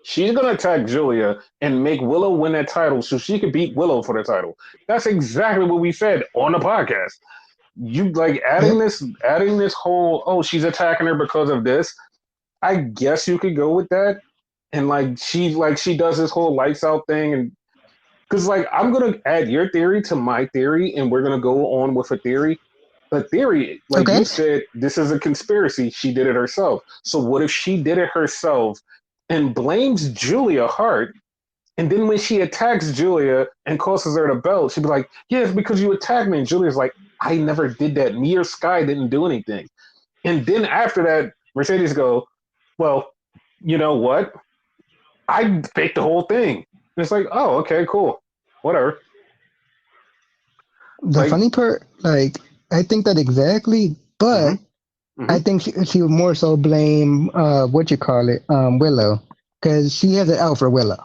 she's going to attack Julia and make Willow win that title so she could beat Willow for the title. That's exactly what we said on the podcast. You like Yep. adding this whole oh she's attacking her because of this. I guess you could go with that. And like she does this whole lights out thing and because like I'm gonna add your theory to my theory and we're gonna go on with a theory. The theory, like Okay. you said, this is a conspiracy. She did it herself. So what if she did it herself and blames Julia Hart and then when she attacks Julia and causes her the belt, she'd be like, yeah, it's because you attacked me. And Julia's like, I never did that. Me or Sky didn't do anything. And then after that, Mercedes go, well, you know what? I faked the whole thing. And it's like, oh, okay, cool. Whatever. The Like, funny part, like, I think that exactly, mm-hmm, but I mm-hmm. think she would more so blame what you call it, Willow, because she has it out for Willow.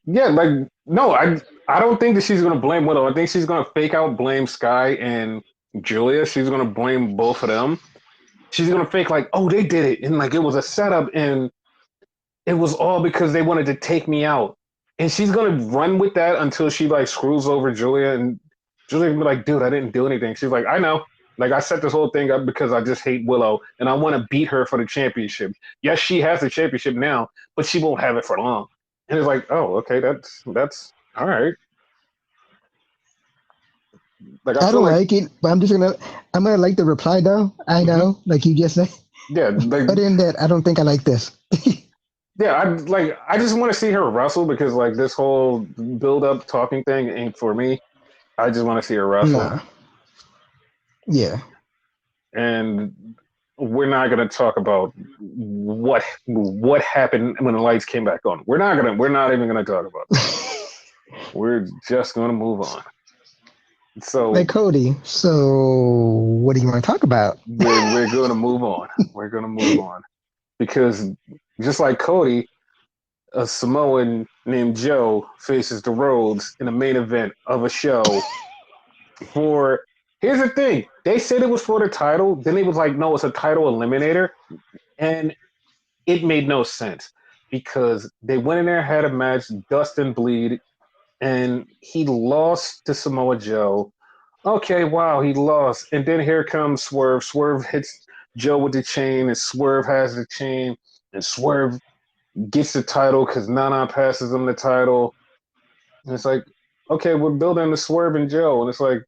Yeah, like, no, I don't think that she's going to blame Willow. I think she's going to fake out blame Sky and Julia. She's going to blame both of them. She's going to fake like, oh, they did it. And like, it was a setup and it was all because they wanted to take me out. And she's gonna run with that until she like screws over Julia and Julia gonna be like, dude, I didn't do anything. She's like, I know. Like I set this whole thing up because I just hate Willow and I want to beat her for the championship. Yes, she has the championship now, but she won't have it for long. And it's like, oh, okay, that's all right. Like I I feel don't like, like it, but I'm gonna like the reply though. I mhm, know, like you just said. yeah, like Other than that, I don't think I like this. yeah, I just want to see her wrestle because like this whole build up talking thing ain't for me. I just want to see her wrestle, Nah. Yeah. and we're not gonna talk about what happened when the lights came back on. We're not even gonna talk about that. We're just gonna move on. Like So Cody. So what do you want to talk about? we're gonna move on. We're gonna move on because just like Cody, a Samoan named Joe faces the Rhodes in the main event of a show for. Here's the thing: they said it was for the title, then it was like, no, it's a title eliminator, and it made no sense because they went in there, had a match, Dustin Bleed, and he lost to Samoa Joe. Okay, wow, he lost. And then here comes Swerve. Swerve hits Joe with the chain, and Swerve has the chain, and Swerve gets the title because Nana passes him the title. And it's like, okay, we're building the Swerve and Joe. And it's like,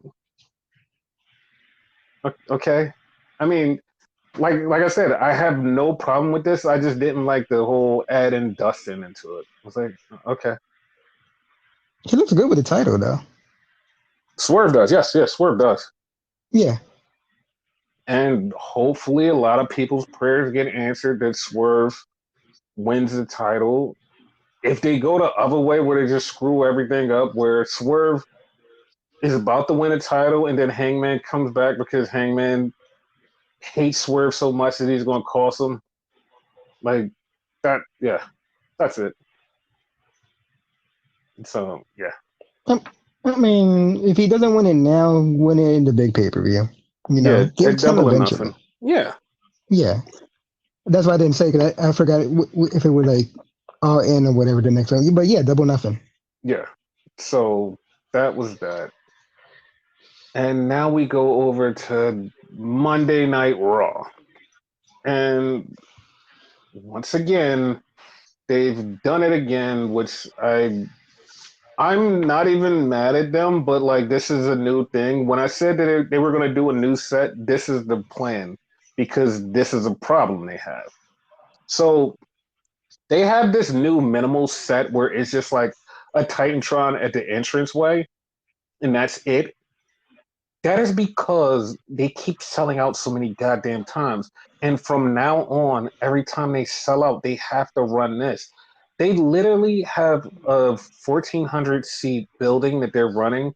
okay. I mean, like I said, I have no problem with this. I just didn't like the whole adding Dustin into it. I was like, okay. He looks good with the title though. Swerve does. Yes, yes, Swerve does. Yeah. And hopefully a lot of people's prayers get answered that Swerve wins the title. If they go the other way where they just screw everything up, where Swerve is about to win a title and then Hangman comes back because Hangman hates Swerve so much that he's going to cost him, like that, yeah, that's it. So, yeah. I, I mean, if he doesn't win it now, win it in the big pay per view. You Yeah, know, give a it to him double or nothing. eventually. Yeah, Yeah. That's why I didn't say because I forgot if it was like all in or whatever the next one. But yeah, double nothing. yeah. So that was that. And now we go over to Monday Night Raw. And once again, they've done it again, which I'm not even mad at them, but like this is a new thing. When I said that they were going to do a new set, this is the plan because this is a problem they have. So they have this new minimal set where it's just like a Titantron at the entranceway, and that's it. That is because they keep selling out so many goddamn times. And from now on, every time they sell out, they have to run this. They literally have a 1,400 seat building that they're running.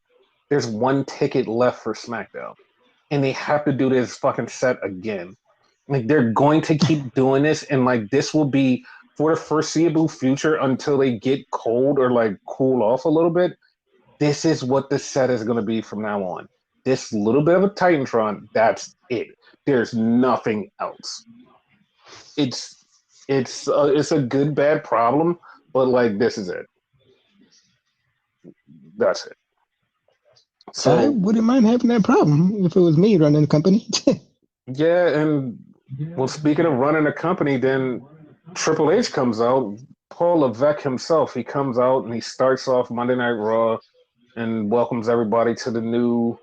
There's one ticket left for SmackDown. And they have to do this fucking set again. Like they're going to keep doing this, and like this will be for the foreseeable future until they get cold or like cool off a little bit. This is what the set is going to be from now on. This little bit of a Titantron, that's it. There's nothing else. It's it's a good bad problem, but like this is it. That's it. I So wouldn't mind having that problem if it was me running the company. yeah, and well, speaking of running a company, then Triple H comes out. Paul Levesque himself, he comes out and he starts off Monday Night Raw and welcomes everybody to the new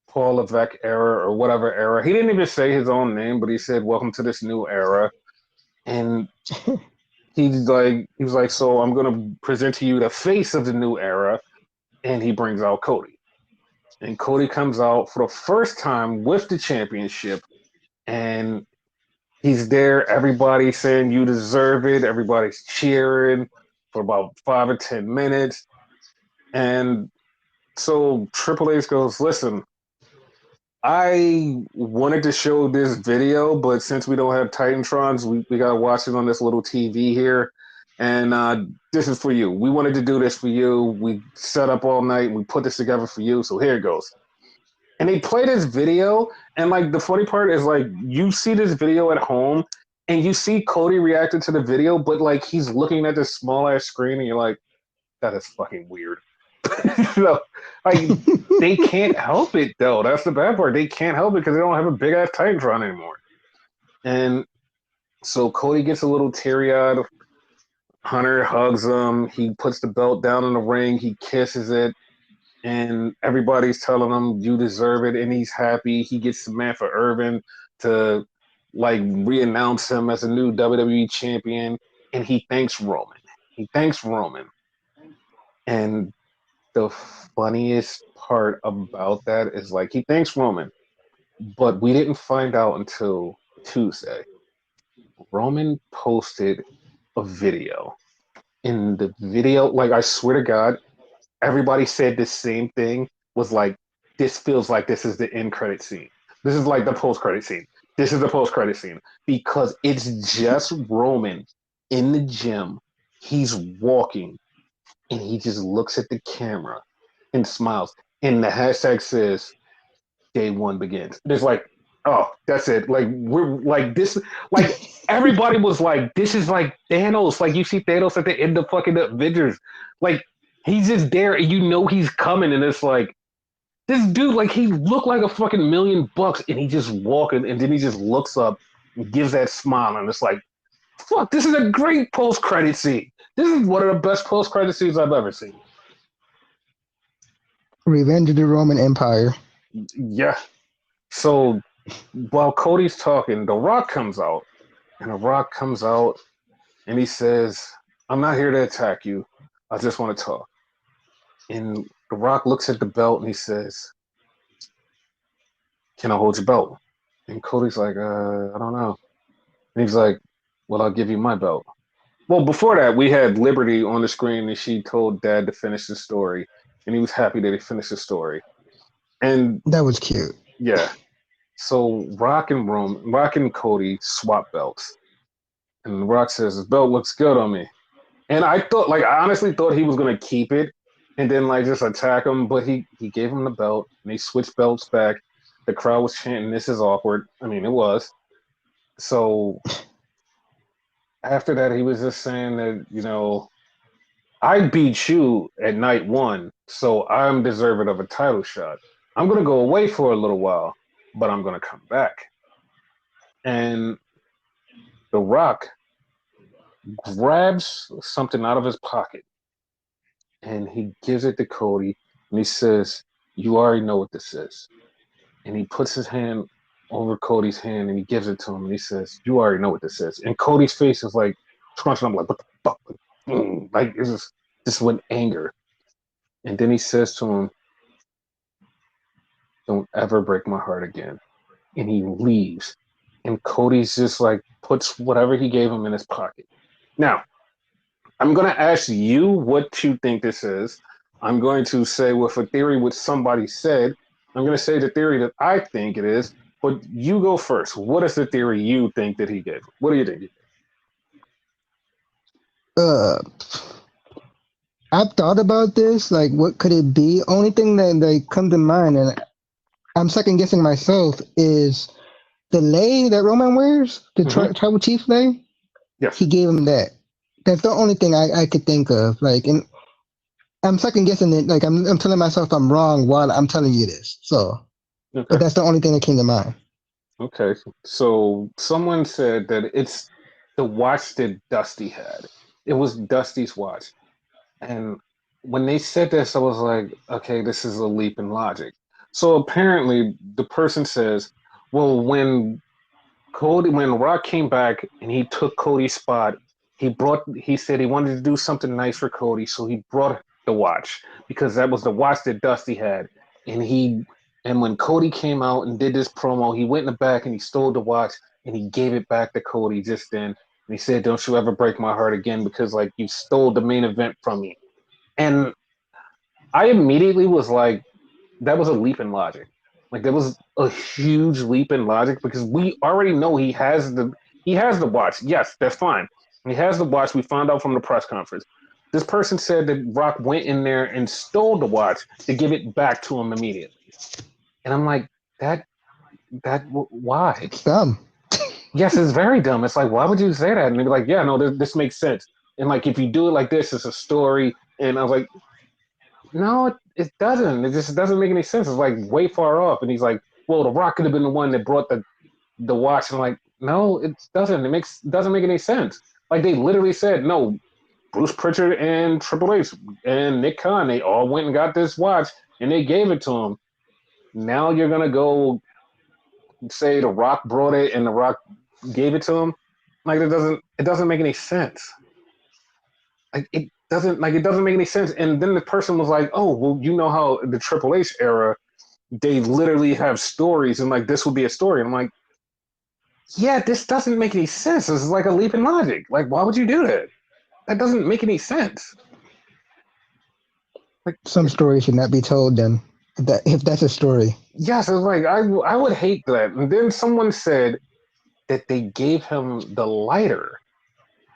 Paul Levesque era or whatever era. He didn't even say his own name, but he said, "Welcome to this new era." And he was like, "So I'm going to present to you the face of the new era." And he brings out Cody, and Cody comes out for the first time with the championship, and he's there. Everybody's saying you deserve it. Everybody's cheering for about 5 or 10 minutes, and so Triple H goes, "Listen, I wanted to show this video, but since we don't have Titantrons, we got to watch it on this little TV here. And this is for you. We wanted to do this for you. We set up all night. We put this together for you. So here it goes." And they play this video. And like the funny part is like you see this video at home and you see Cody reacting to the video, but like he's looking at this small ass screen and you're like, that is fucking weird. You know, like they can't help it though. That's the bad part. They can't help it because they don't have a big ass Titantron anymore. And so Cody gets a little teary eyed. Hunter hugs him. He puts the belt down in the ring. He kisses it, and everybody's telling him you deserve it. And he's happy. He gets Samantha Irvin to like re-announce him as a new WWE champion, and he thanks Roman. He thanks Roman, and the funniest part about that is like he thanks Roman, but we didn't find out until Tuesday. Roman posted a video. In the video, like I swear to God, everybody said the same thing. Was like, this feels like this is the end credit scene. This is like the post credit scene. This is the post credit scene because it's just Roman in the gym. He's walking and he just looks at the camera and smiles. And the hashtag says day one begins. There's like, oh, that's it. Like we're like this. Like everybody was like, this is like Thanos. Like you see Thanos at the end of fucking Avengers. Like he's just there, and you know he's coming, and it's like this dude. Like he looked like a fucking $1,000,000, and he just walking, and then he just looks up and gives that smile, and it's like, fuck, this is a great post credit scene. This is one of the best post credit scenes I've ever seen. Revenge of the Roman Empire. Yeah. So while Cody's talking, The Rock comes out, and The Rock comes out and he says, I'm not here to attack you. I just want to talk. And The Rock looks at the belt and he says, can I hold your belt? And Cody's like, I don't know. And he's like, well, I'll give you my belt. Well, before that, we had Liberty on the screen and she told Dad to finish the story. And he was happy that he finished the story. And That was cute. yeah, so Rock and Cody swap belts. And Rock says, his belt looks good on me. And I thought, like, I honestly thought he was going to keep it and then, like, just attack him. But he gave him the belt and they switched belts back. The crowd was chanting, this is awkward. I mean, it was. So after that, he was just saying that, I beat you at night one. So I'm deserving of a title shot. I'm going to go away for a little while, but I'm going to come back. And The Rock grabs something out of his pocket and he gives it to Cody and he says, you already know what this is. And he puts his hand over Cody's hand and he gives it to him and he says, you already know what this is. And Cody's face is like scrunching up like, what the fuck? Like it's just with anger. And then he says to him, don't ever break my heart again. And he leaves. And Cody's just like puts whatever he gave him in his pocket. Now, I'm going to ask you what you think this is. I'm going to say with a theory what somebody said. I'm going to say the theory that I think it is, but you go first. What is the theory you think that he gave? What do you think? Uh, I've thought about this. Like, what could it be? Only thing that like come to mind, and I'm second guessing myself, is the lei that Roman wears, the Mm-hmm. tribal chief lei. Yes. He gave him that. That's the only thing I could think of. Like, and I'm second guessing it. Like, I'm telling myself I'm wrong while I'm telling you this. So, but Okay. that's the only thing that came to mind. Okay. So someone said that it's the watch that Dusty had. It was Dusty's watch. And when they said this, I was like, okay, this is a leap in logic. So apparently, the person says, well, when Rock came back and he took Cody's spot, he said he wanted to do something nice for Cody, so he brought the watch because that was the watch that Dusty had. And when Cody came out and did this promo, he went in the back and he stole the watch and he gave it back to Cody just then. And he said, don't you ever break my heart again because like you stole the main event from me. And I immediately was like, that was a leap in logic. Like that was a huge leap in logic because we already know he has the watch. Yes, that's fine. He has the watch. We found out from the press conference. This person said that Rock went in there and stole the watch to give it back to him immediately. And I'm like, why? It's dumb. Yes, it's very dumb. It's like, why would you say that? And they're like, yeah, no, this makes sense. And like, if you do it like this, it's a story. And I was like, no, it doesn't. It just doesn't make any sense. It's like way far off. And he's like, well, The Rock could have been the one that brought the watch. And I'm like, no, it doesn't. Doesn't make any sense. Like they literally said, no, Bruce Pritchard and Triple H and Nick Khan, they all went and got this watch and they gave it to him. Now you're gonna go say The Rock brought it and The Rock gave it to him. Like it doesn't make any sense. Like it it doesn't make any sense. And then the person was like, "Oh, well, you know how the Triple H era, they literally have stories, and like this would be a story." And I'm like, "Yeah, this doesn't make any sense. This is like a leap in logic. Like, why would you do that? That doesn't make any sense." Like, Some story should not be told then. If that's a story. yes, it's like I would hate that. And then someone said that they gave him the lighter,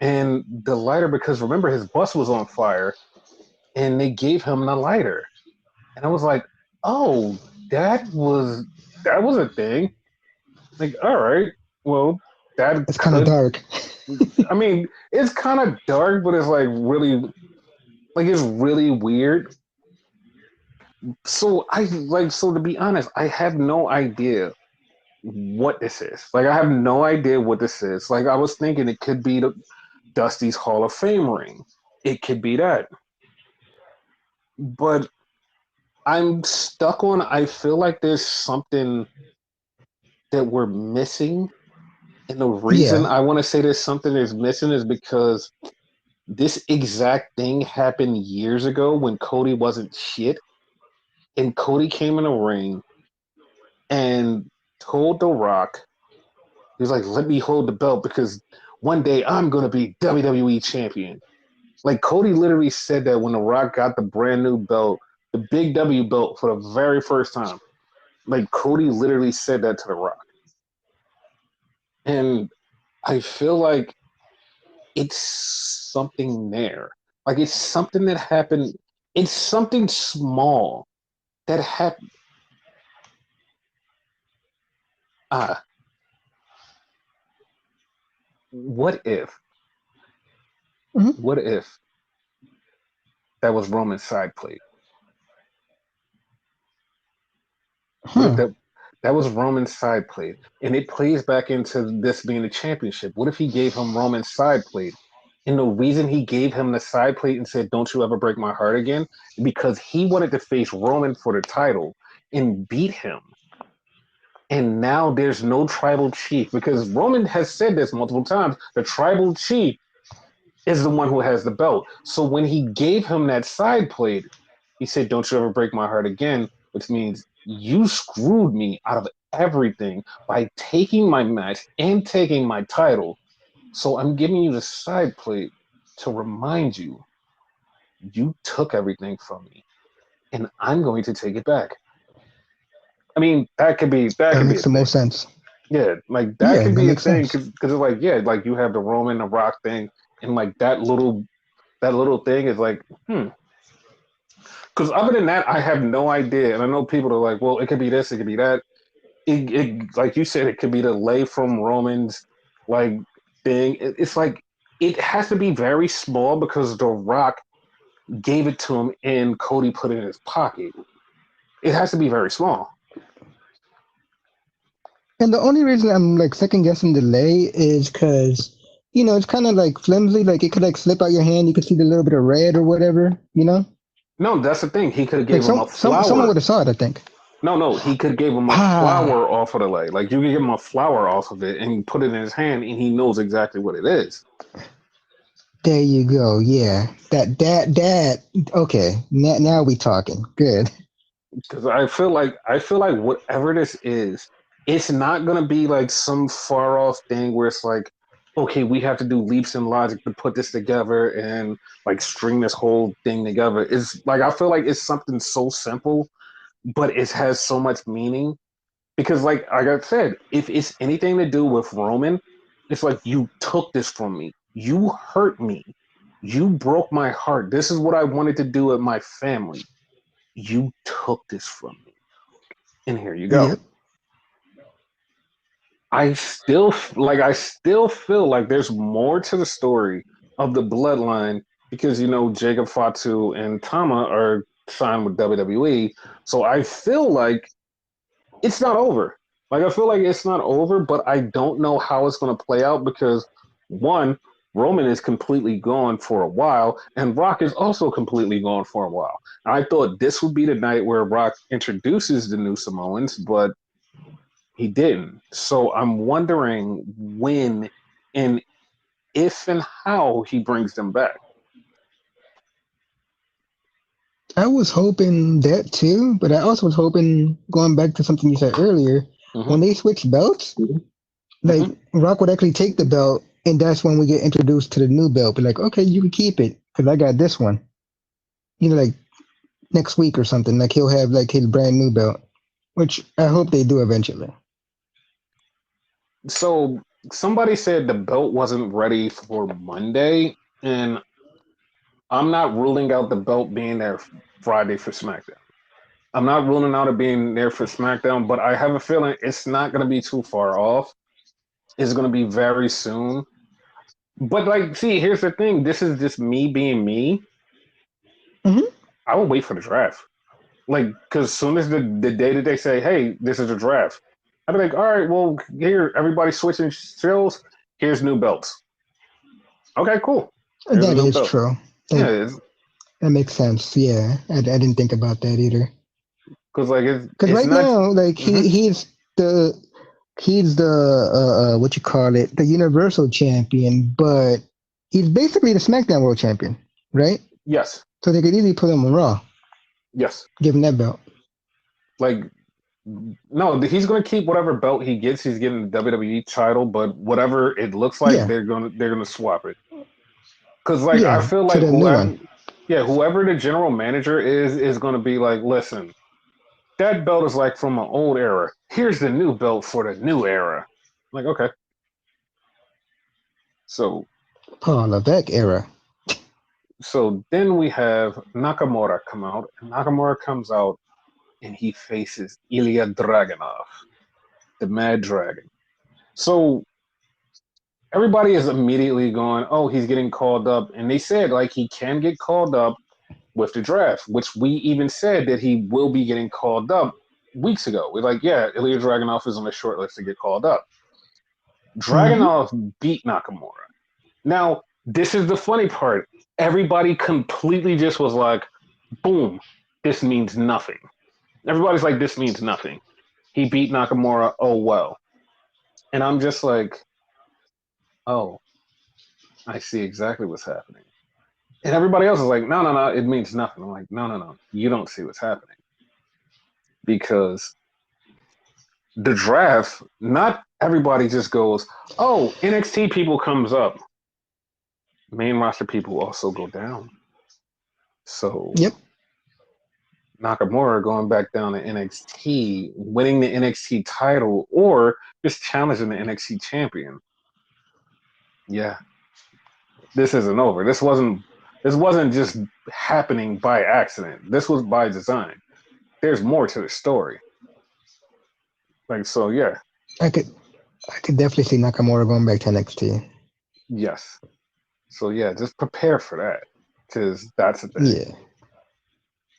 and the lighter because remember his bus was on fire, and they gave him the lighter. And I was like, oh, that was a thing. Like, all right, well, that It's kind of could. dark. I mean, it's kind of dark, but it's it's really weird. So to be honest, I have no idea what this is. Like, I have no idea what this is. Like, I was thinking it could be the Dusty's Hall of Fame ring. It could be that, but I'm stuck on. I feel like there's something that we're missing. And the reason Yeah. I want to say there's something that's missing is because this exact thing happened years ago when Cody wasn't shit. And Cody came in the ring and told The Rock, he was like, let me hold the belt because one day I'm going to be WWE champion. Like Cody literally said that when The Rock got the brand new belt, the big W belt for the very first time. Like Cody literally said that to The Rock. And I feel like it's something there. Like it's something that happened. It's something small that happened. Ah, what if? Hmm. What if that was Roman's side plate? What if Huh. that was Roman's side plate, and it plays back into this being a championship? What if he gave him Roman's side plate? And the reason he gave him the side plate and said, "Don't you ever break my heart again," because he wanted to face Roman for the title and beat him. And now there's no tribal chief because Roman has said this multiple times. The tribal chief is the one who has the belt. So when he gave him that side plate, he said, "Don't you ever break my heart again," which means you screwed me out of everything by taking my match and taking my title. So I'm giving you the side plate to remind you you took everything from me and I'm going to take it back. I mean, that That could be makes a the most thing. sense. Yeah, like that Yeah, could that be a makes thing sense. because it's like yeah, like you have the Roman the Rock thing, and like that little thing is like Because other than that, I have no idea, and I know people are like, well, it could be this, it could be that. Like you said, it could be the lay from Roman's like thing. It's like it has to be very small because The Rock gave it to him and Cody put it in his pocket. It has to be very small. And the only reason I'm like second guessing the lay is because it's kind of like flimsy. Like it could like slip out your hand. You could see the little bit of red or whatever. No, that's the thing. He could have Like gave him a someone would flower. have saw it. I think. No, he could have gave him a Ah, flower off of the lay. Like you could give him a flower off of it and put it in his hand, and he knows exactly what it is. there you go. Yeah, that. Okay, now we talking. Good. Because I feel like whatever this is, it's not gonna be like some far off thing where it's like, okay, we have to do leaps in logic to put this together and like string this whole thing together. It's like I feel like it's something so simple, but it has so much meaning. Because like I said, if it's anything to do with Roman, it's like you took this from me. You hurt me. You broke my heart. This is what I wanted to do with my family. You took this from me and here you go. Yep. I still feel like there's more to the story of the bloodline because Jacob Fatu and Tama are signed with WWE. So I feel like it's not over. Like I feel like it's not over, but I don't know how it's going to play out because one, Roman is completely gone for a while, and Rock is also completely gone for a while. And I thought this would be the night where Rock introduces the new Samoans, but he didn't. So I'm wondering when and if and how he brings them back. I was hoping that too, but I also was hoping, going back to something you said earlier, Hmm. when they switch belts, like Hmm. Rock would actually take the belt, and that's when we get introduced to the new belt. But like, okay, you can keep it because I got this one. Like next week or something. Like he'll have like his brand new belt, which I hope they do eventually. So somebody said the belt wasn't ready for Monday, and I'm not ruling out the belt being there Friday for SmackDown. I'm not ruling out it being there for SmackDown, but I have a feeling it's not going to be too far off. It's going to be very soon. But like, see, here's the thing. This is just me being me. Hmm. I will wait for the draft. Like, because soon as the day that they say, "Hey, this is a draft," I'd be like, "All right, well, here, everybody switching skills. Here's new belts. Okay, cool. Here's a That new is belt. true. Yeah, That that makes sense. Yeah, I didn't think about that either. because like Because it's right not. now, like Mhm. the he's the what you call it, the Universal Champion, but he's basically the SmackDown World Champion, right? Yes, So they could easily put him on Raw, yes. give him that belt. Like, no, he's gonna keep whatever belt he gets. He's getting the WWE title, but whatever it looks like, Yeah, they're gonna swap it. Because like I yeah, feel to like the new one. whoever, yeah, whoever the general manager is gonna be like, listen, that belt is like from an old era. Here's the new belt for the new era. Like, okay. So Paul Levesque era. so then we have Nakamura come out, and Nakamura comes out and he faces Ilya Dragunov, the Mad Dragon. So everybody is immediately going, oh, he's getting called up. And they said like he can get called up with the draft, which we even said that he will be getting called up weeks ago. We're like, yeah, Ilya Dragunov is on the short list to get called up. Hmm. Dragunov beat Nakamura. Now, this is the funny part. Everybody completely just was like, boom, this means nothing. Everybody's like, this means nothing. He beat Nakamura, oh well. And I'm just like, oh, I see exactly what's happening. And everybody else is like, no, no, no, it means nothing. I'm like, no, no, no, you don't see what's happening. Because the draft, not everybody just goes, oh, NXT people comes up. Main roster people also go down. So Yep. Nakamura going back down to NXT, winning the NXT title, or just challenging the NXT champion. Yeah, this isn't over. This wasn't just happening by accident. This was by design. There's more to the story. Like so, yeah, I could I could definitely see Nakamura going back to NXT. yes. So yeah, just prepare for that because that's the thing. Yeah.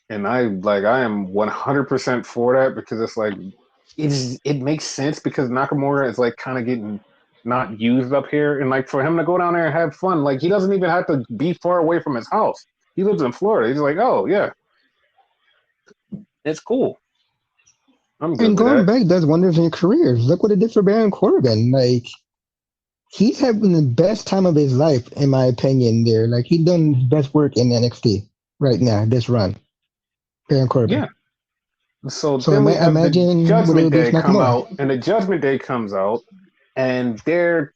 And I am 100% for that because it's like it makes sense because Nakamura is like kind of getting not used up here, and like for him to go down there and have fun, like he doesn't even have to be far away from his house. He lives in Florida. He's like, oh yeah, it's cool. I'm good And with going that. back does wonders in your careers. Look what it did for Baron Corbin. Like he's having the best time of his life, in my opinion. There, like he's done his best work in NXT right now. This run, Baron Corbin. Yeah. So So then we have the imagine what it Judgment would be Day for come Nakamura. out, and the Judgment Day comes out, and they're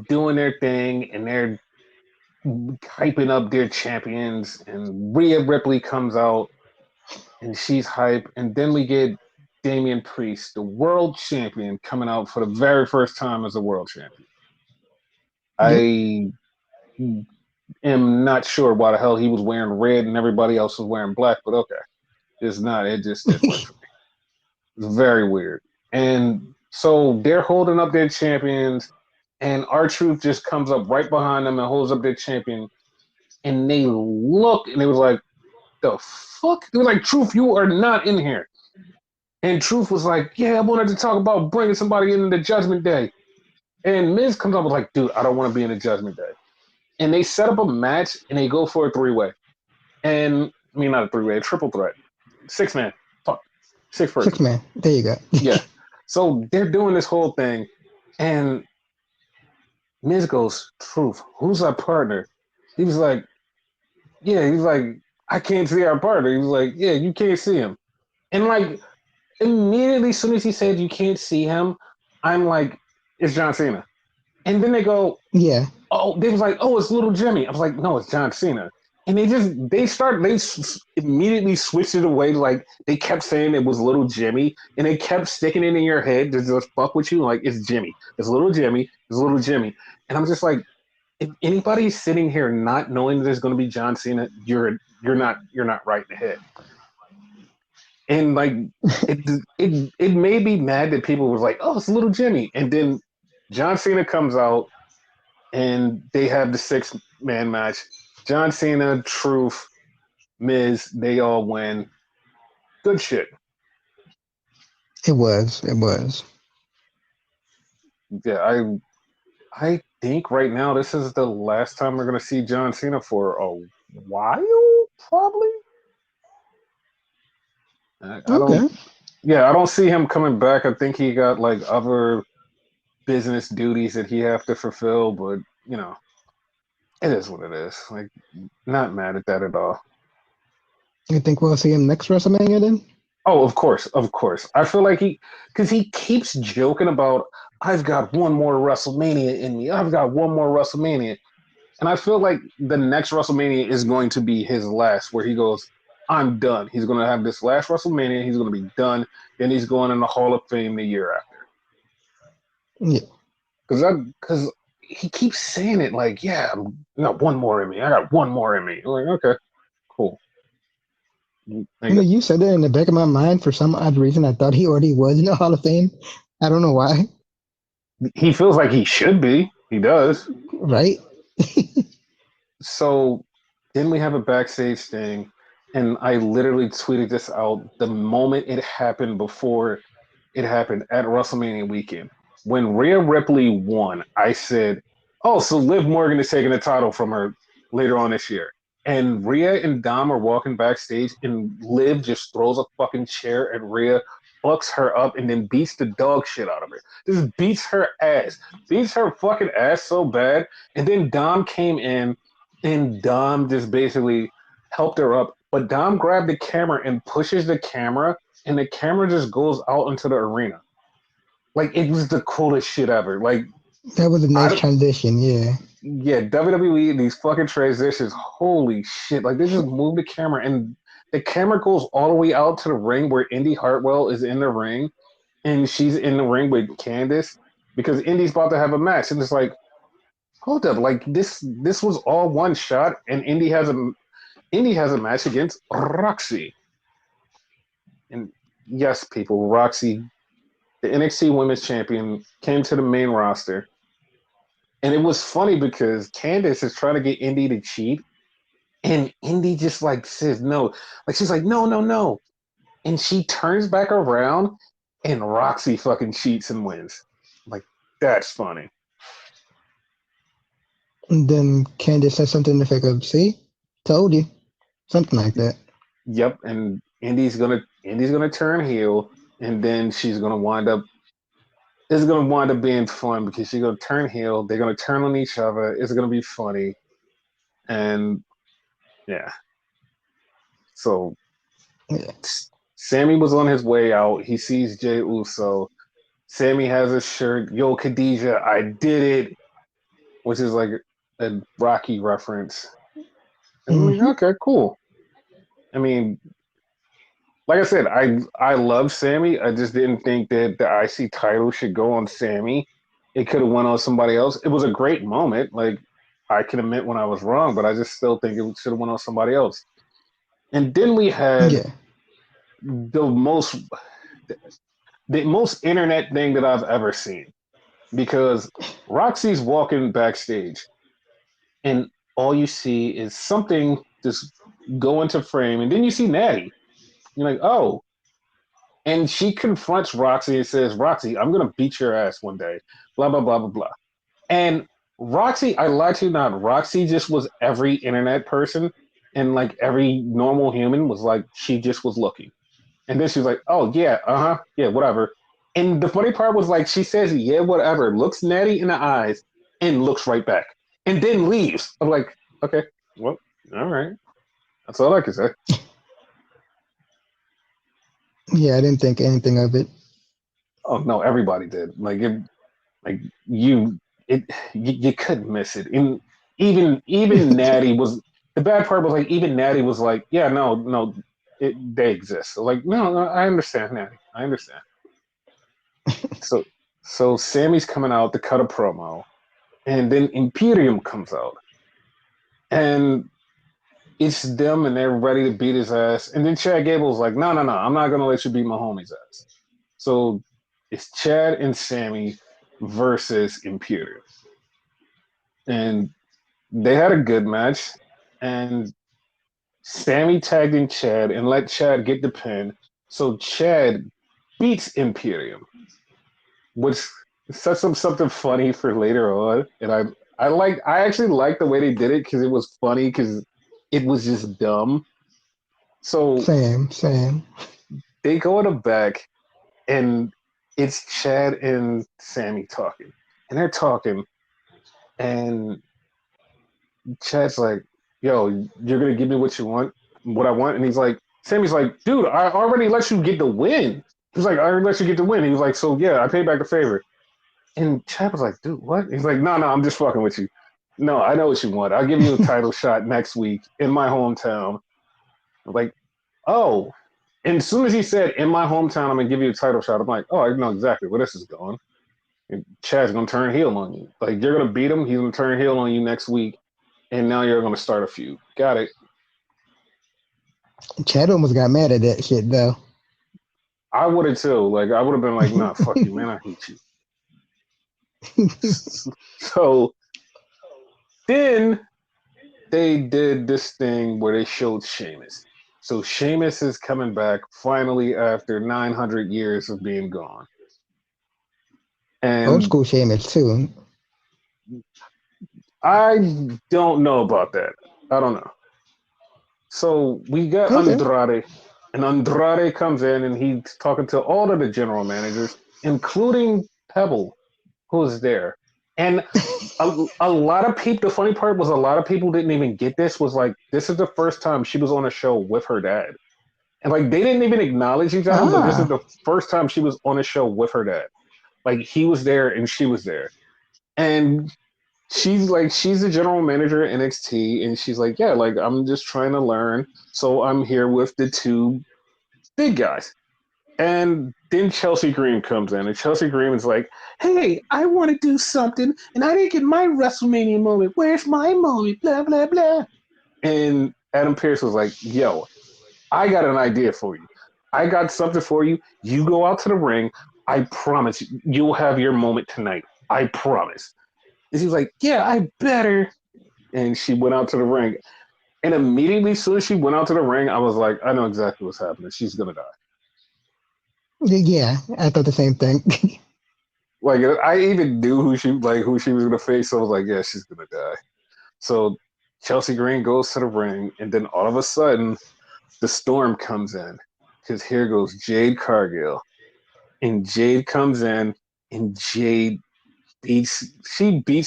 doing their thing, and they're hyping up their champions, and Rhea Ripley comes out, and she's hype, and then we get Damian Priest, the world champion, coming out for the very first time as a world champion. Yep. I am not sure why the hell he was wearing red and everybody else was wearing black, but okay, it's not. It just didn't work for me. It's very weird. And so they're holding up their champions, and R-Truth just comes up right behind them and holds up their champion, and they look, and they was like, the fuck? They were like, Truth, you are not in here. And Truth was like, yeah, I wanted to talk about bringing somebody in the Judgment Day. And Miz comes up with like, dude, I don't want to be in the Judgment Day. And they set up a match and they go for a three-way. And I mean, not a three-way, a triple threat. Six man. Fuck. Six Six person. man. There you go. Yeah. So they're doing this whole thing. And Miz goes, Truth, who's our partner? He was like, yeah, he's like, I can't see our partner. He was like, yeah, you can't see him. And like immediately, as soon as he said you can't see him, I'm like, it's John Cena. And then they go, Yeah, oh, they was like, oh, it's little Jimmy. I was like, no, it's John Cena. And they immediately switched it away. Like they kept saying it was little Jimmy, and they kept sticking it in your head to just fuck with you. Like it's Jimmy, it's little Jimmy, it's little Jimmy. And I'm just like, if anybody's sitting here not knowing there's going to be John Cena, you're not right in the head. And like it made me mad that people was like, oh, it's little Jimmy, and then John Cena comes out and they have the 6 man match. John Cena, Truth, Miz, they all win. Good shit. it was. It was. Yeah, I think right now this is the last time we're gonna see John Cena for a while, probably. I don't. Okay. Yeah, I don't see him coming back. I think he got like other business duties that he have to fulfill, but you know, it is what it is. Like, not mad at that at all. You think we'll see him next WrestleMania then? Oh, of course, of course. I feel like because he keeps joking about, I've got one more WrestleMania in me. I've got one more WrestleMania. And I feel like the next WrestleMania is going to be his last, where he goes, I'm done. He's going to have this last WrestleMania. He's going to be done. Then he's going in the Hall of Fame the year after. Yeah. Because he keeps saying it like, yeah, I got one more in me. I got one more in me. I'm like, okay, cool. You know, you said that in the back of my mind for some odd reason. I thought he already was in the Hall of Fame. I don't know why. He feels like he should be. He does. Right? So then we have a backstage thing, and I literally tweeted this out the moment it happened before it happened at WrestleMania weekend. When Rhea Ripley won, I said, oh, so Liv Morgan is taking the title from her later on this year. And Rhea and Dom are walking backstage, and Liv just throws a fucking chair at Rhea, fucks her up, and then beats the dog shit out of her. Just beats her ass. Beats her fucking ass so bad. And then Dom came in, and Dom just basically helped her up. But Dom grabbed the camera and pushes the camera, and the camera just goes out into the arena. Like it was the coolest shit ever. Like That was a nice I transition. Yeah. yeah, WWE these fucking transitions, holy shit! Like they just move the camera and the camera goes all the way out to the ring where Indy Hartwell is in the ring and she's in the ring with Candice because Indy's about to have a match and it's like, hold up, like this was all one shot and Indy has a match against Roxy. And yes, people, Roxy, the NXT Women's Champion, came to the main roster. And it was funny because Candice is trying to get Indy to cheat, and Indy just like says no. Like she's like, no, no, no. And she turns back around and Roxy fucking cheats and wins. Like, that's funny. And then Candace said something to effect of, see? Told you. Something like that. Yep, and Indy's gonna turn heel, and then she's gonna wind up it's gonna wind up being fun because she's gonna turn heel, they're gonna turn on each other, it's gonna be funny. And yeah. So Yeah. Sammy was on his way out. He sees Jay Uso. Sammy has a shirt. Yo, Khadijah, I did it, which is like a Rocky reference. And I'm Hmm. like, okay, cool. I mean, like I said, I love Sammy. I just didn't think that the IC title should go on Sammy. It could have went on somebody else. It was a great moment. Like I can admit when I was wrong, but I just still think it should have went on somebody else. And then we had Yeah. the most the most internet thing that I've ever seen because Roxy's walking backstage and all you see is something just go into frame and then you see Natty. You're like, oh. And she confronts Roxy and says, Roxy, I'm gonna beat your ass one day. Blah blah blah blah blah. And Roxy, I lie to you not, Roxy just was every internet person and like every normal human was like she just was looking. And then she was like, oh, yeah, yeah, whatever. And the funny part was like, she says, yeah, whatever, looks Natty in the eyes and looks right back and then leaves. I'm like, okay, well, all right. That's all I can say. Yeah, I didn't think anything of it. Oh no, everybody did. Like you, it you couldn't miss it. And even Natty was the bad part was like even Natty was like, yeah, no, they exist. So like, no, I understand, Natty, I understand. So so Sammy's coming out to cut a promo, and then Imperium comes out, and it's them, and they're ready to beat his ass. And then Chad Gable's like, no, I'm not gonna let you beat my homie's ass. So it's Chad and Sammy versus Imperium, and they had a good match, and Sammy tagged in Chad and let Chad get the pin. So Chad beats Imperium, which sets up something funny for later on. And I actually like the way they did it because it was funny because it was just dumb. So Same. they go in the back and it's Chad and Sammy talking. And they're talking and Chad's like, yo, you're gonna give me what you want, what I want, and he's like, Sammy's like, dude, I already let you get the win. He's like, I already let you get the win. He was like, so yeah, I paid back the favor. And Chad was like, dude, what? He's like, no, I'm just fucking with you. No, I know what you want. I'll give you a title shot next week in my hometown. I'm like, oh. And as soon as he said, in my hometown, I'm gonna give you a title shot, I'm like, oh, I know exactly where this is going. And Chad's gonna turn heel on you. Like you're gonna beat him, he's gonna turn heel on you next week, and now you're gonna start a feud. Got it. Chad almost got mad at that shit though. I would have too. Like I would have been like, nah, fuck you, man. I hate you. So then they did this thing where they showed Sheamus. So Sheamus is coming back finally after 900 years of being gone. Old And school Sheamus too. I don't know about that. I don't know. So we got Okay. Andrade, and Andrade comes in and he's talking to all of the general managers, including Pebble, who's there. And a lot of people, the funny part was a lot of people didn't even get this, was like, this is the first time she was on a show with her dad. And like, they didn't even acknowledge each other, but this is Ah, the first time she was on a show with her dad. Like, he was there and she was there. And she's the general manager at NXT, and she's like, yeah, like, I'm just trying to learn. So I'm here with the two big guys. And then Chelsea Green comes in, and Chelsea Green is like, hey, I want to do something, and I didn't get my WrestleMania moment. Where's my moment? Blah, blah, blah. And Adam Pearce was like, yo, I got an idea for you. I got something for you. You go out to the ring. I promise you'll have your moment tonight. I promise. And she was like, yeah, I better. And she went out to the ring. And immediately, as soon as she went out to the ring, I was like, I know exactly what's happening. She's going to die. yeah, I thought the same thing. Like I even knew who she was gonna face. So I was like, yeah, she's gonna die. So Chelsea Green goes to the ring, and then all of a sudden, the storm comes in because here goes Jade Cargill, and Jade comes in, and Jade beats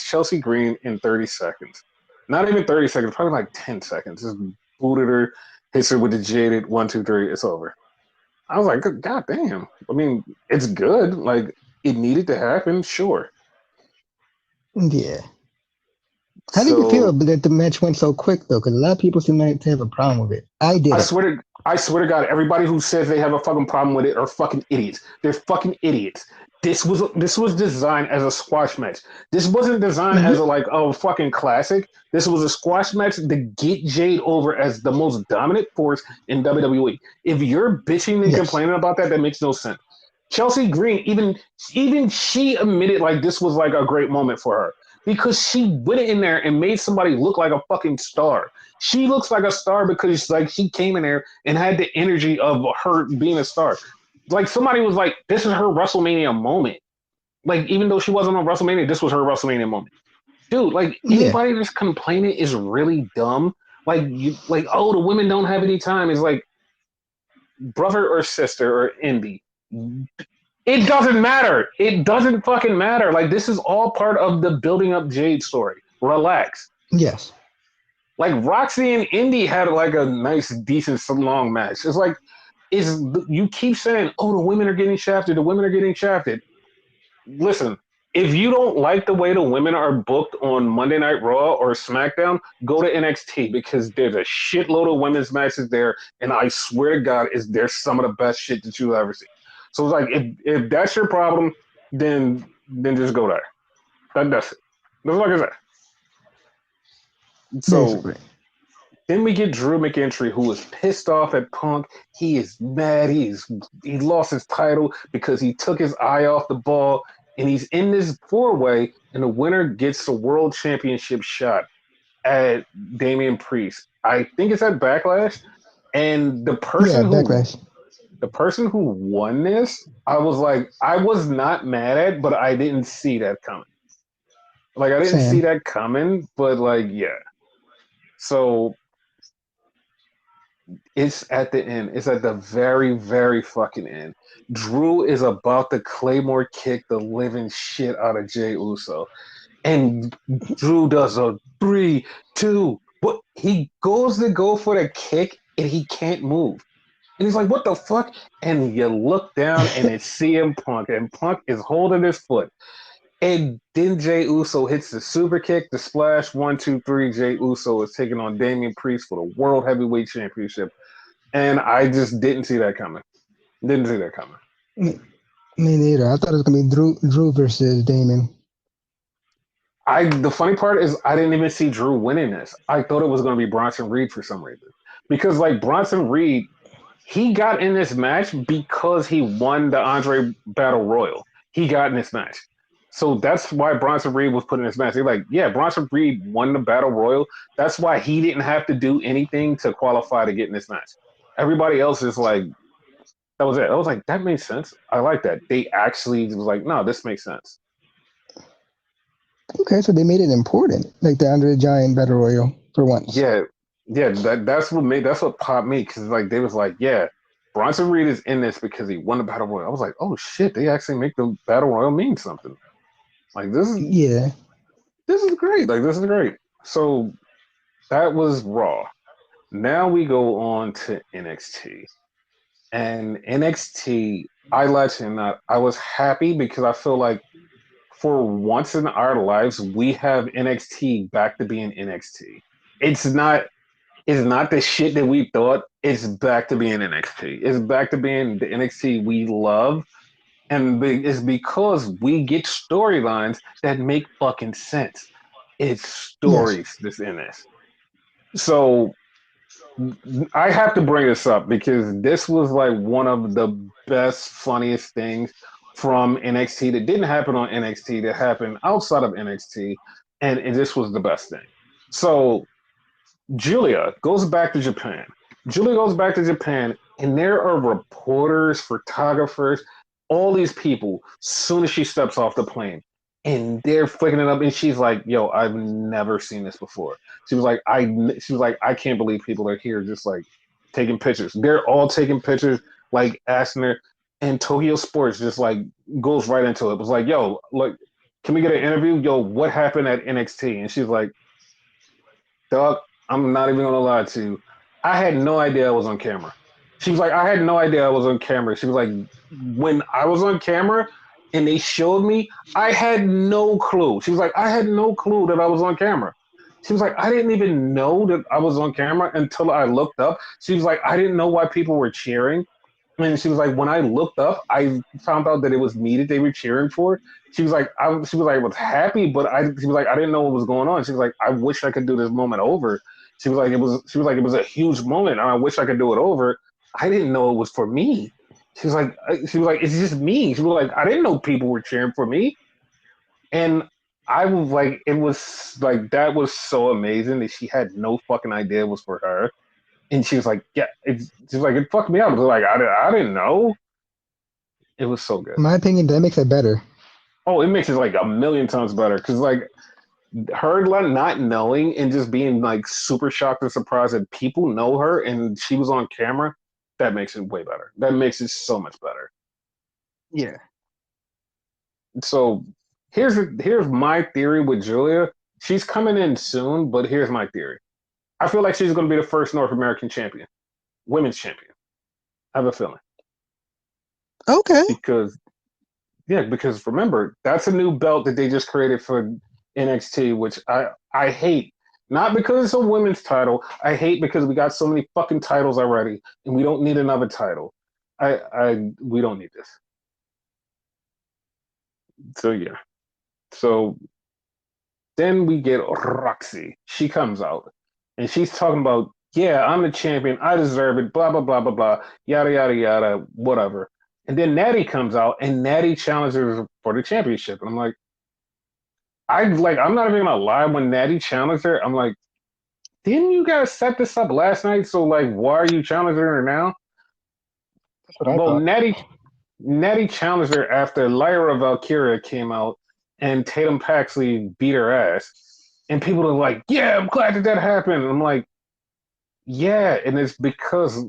Chelsea Green in 30 seconds. Not even 30 seconds, probably like 10 seconds. Just booted her, hits her with the jaded 1, 2, 3. It's over. I was like, God damn. I mean, it's good. Like it needed to happen, sure. yeah. How did you feel So that the match went so quick though? Because a lot of people seem like to have a problem with it. I I didn't. swear to I swear to God, everybody who says they have a fucking problem with it are fucking idiots. They're fucking idiots. This was designed as a squash match. This wasn't designed as a Hmm. like oh fucking classic. This was a squash match to get Jade over as the most dominant force in WWE. If you're bitching and Yes. complaining about that, that makes no sense. Chelsea Green, even she admitted like this was like a great moment for her because she went in there and made somebody look like a fucking star. She looks like a star because like she came in there and had the energy of her being a star. Like somebody was like, "This is her WrestleMania moment." Like even though she wasn't on WrestleMania, this was her WrestleMania moment, dude. Like Yeah. anybody that's complaining is really dumb. Like oh, the women don't have any time. Is like brother or sister or Indy. It doesn't matter. It doesn't fucking matter. Like this is all part of the building up Jade story. Relax. Yes. Like Roxy and Indy had like a nice, decent, long match. It's like is you keep saying, "Oh, the women are getting shafted. The women are getting shafted." Listen, if you don't like the way the women are booked on Monday Night Raw or SmackDown, go to NXT because there's a shitload of women's matches there, and I swear to God, is there's some of the best shit that you'll ever see. So it's like if that's your problem, then just go there. That's it. That's like I said. So Basically. then we get Drew McIntyre, who is pissed off at Punk. He is mad. He lost his title because he took his eye off the ball, and he's in this four-way, and the winner gets the world championship shot at Damian Priest. I think it's at Backlash, and Yeah, backlash. the person who won this, I was like, I was not mad at, but I didn't see that coming. Like I didn't see Same. that coming, but like yeah. So it's at the end. It's at the very, very fucking end. Drew is about to Claymore kick the living shit out of Jay Uso. And Drew does a three, two, but he goes to go for the kick and he can't move. And he's like, what the fuck? And you look down and it's CM Punk, and Punk is holding his foot. And then Jay Uso hits the super kick, the splash, one, two, three. Jay Uso is taking on Damian Priest for the World Heavyweight Championship, and I just didn't see that coming. Didn't see that coming. Me, me neither. I thought it was gonna be Drew versus Damon. I the funny part is I didn't even see Drew winning this. I thought it was going to be Bronson Reed for some reason because like Bronson Reed, he got in this match because he won the Andre Battle Royal. He got in this match. So that's why Bronson Reed was put in this match. They're like, yeah, Bronson Reed won the Battle Royal. That's why he didn't have to do anything to qualify to get in this match. Everybody else is like, that was it. I was like, that makes sense. I like that. They actually was like, no, this makes sense. Okay, so they made it important, like the Andre the Giant Battle Royal for once. Yeah, yeah. That's what popped me because like they was like, yeah, Bronson Reed is in this because he won the battle royal. I was like, oh shit, they actually make the battle royal mean something. Like Yeah, this is great. Like this is great. So that was Raw. Now we go on to NXT. And NXT, I let you know, I was happy because I feel like for once in our lives, we have NXT back to being NXT. It's not It's not the shit that we thought. It's back to being NXT. It's back to being the NXT we love. And it's because we get storylines that make fucking sense. It's yes. stories that's in this. So I have to bring this up because this was like one of the best, funniest things from NXT that didn't happen on NXT that happened outside of NXT. And this was the best thing. So Julia goes back to Japan. Julia goes back to Japan, and there are reporters, photographers, all these people. Soon as she steps off the plane, and they're flicking it up, and she's like, "Yo, I've never seen this before." She was like, I can't believe people are here, just like taking pictures. They're all taking pictures, like asking her." And Tokyo Sports just like goes right into it. It was like, "Yo, like, can we get an interview? Yo, what happened at NXT?" And she's like, Dog, I'm not even gonna lie to you. I had no idea I was on camera. She was like, I had no idea I was on camera. She was like, when I was on camera and they showed me, I had no clue. She was like, I had no clue that I was on camera. She was like, I didn't even know that I was on camera until I looked up. She was like, I didn't know why people were cheering. And she was like, when I looked up, I found out that it was me that they were cheering for. She was like, I was happy, but she was like, I didn't know what was going on. She was like, I wish I could do this moment over. She was like, it was a huge moment, and I wish I could do it over. I didn't know it was for me. She was like, it's just me. She was like, I didn't know people were cheering for me, and I was like, it was like that was so amazing that she had no fucking idea it was for her, and she was like, yeah, she was like, it fucked me up. It was like, I didn't know. It was so good. In my opinion, that makes it better. Oh, it makes it like a million times better because like her not knowing and just being like super shocked and surprised that people know her and she was on camera, that makes it way better. That makes it so much better. Yeah. So here's my theory with Julia. She's coming in soon, but here's my theory. I feel like she's going to be the first North American champion, women's champion. I have a feeling Okay. because because remember that's a new belt that they just created for NXT, which I hate. Not because it's a women's title. I hate because we got so many fucking titles already, and we don't need another title. We don't need this. So yeah. So then we get Roxy. She comes out and she's talking about, yeah, I'm the champion. I deserve it. Blah, blah, blah, blah, blah. Yada, yada, yada, whatever. And then Natty comes out and Natty challenges her for the championship. And I'm like, I'm not even gonna lie, when Natty challenged her, I'm like, didn't you guys set this up last night? So like why are you challenging her now? That's what I Well, thought. Natty challenged her after Lyra Valkyria came out and Tatum Paxley beat her ass. And people are like, yeah, I'm glad that happened. And I'm like, yeah, and it's because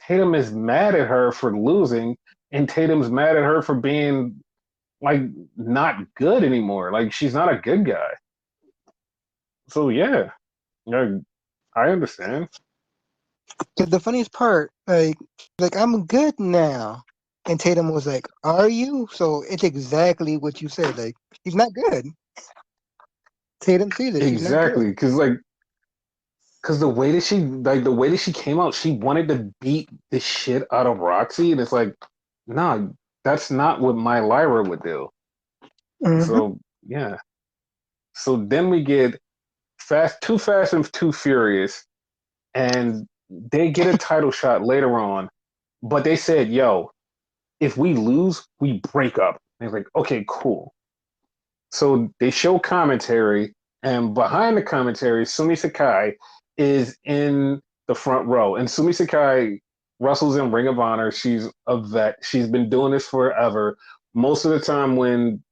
Tatum is mad at her for losing, and Tatum's mad at her for being like not good anymore. Like she's not a good guy. So yeah, I understand. The funniest part, like I'm good now, and Tatum was like, "Are you?" So it's exactly what you said. Like she's not good. Tatum sees it. She's not Exactly, good. because the way that she came out, she wanted to beat the shit out of Roxy, and it's like, nah, that's not what my Lyra would do. Hmm. So yeah. So then we get Fast and Too Furious, and they get a title shot later on. But they said, "Yo, if we lose, we break up." And it's like, okay, cool. So they show commentary, and behind the commentary, Sumi Sakai is in the front row, and Sumi Sakai wrestles in Ring of Honor. She's a vet. She's been doing this forever. Most of the time, when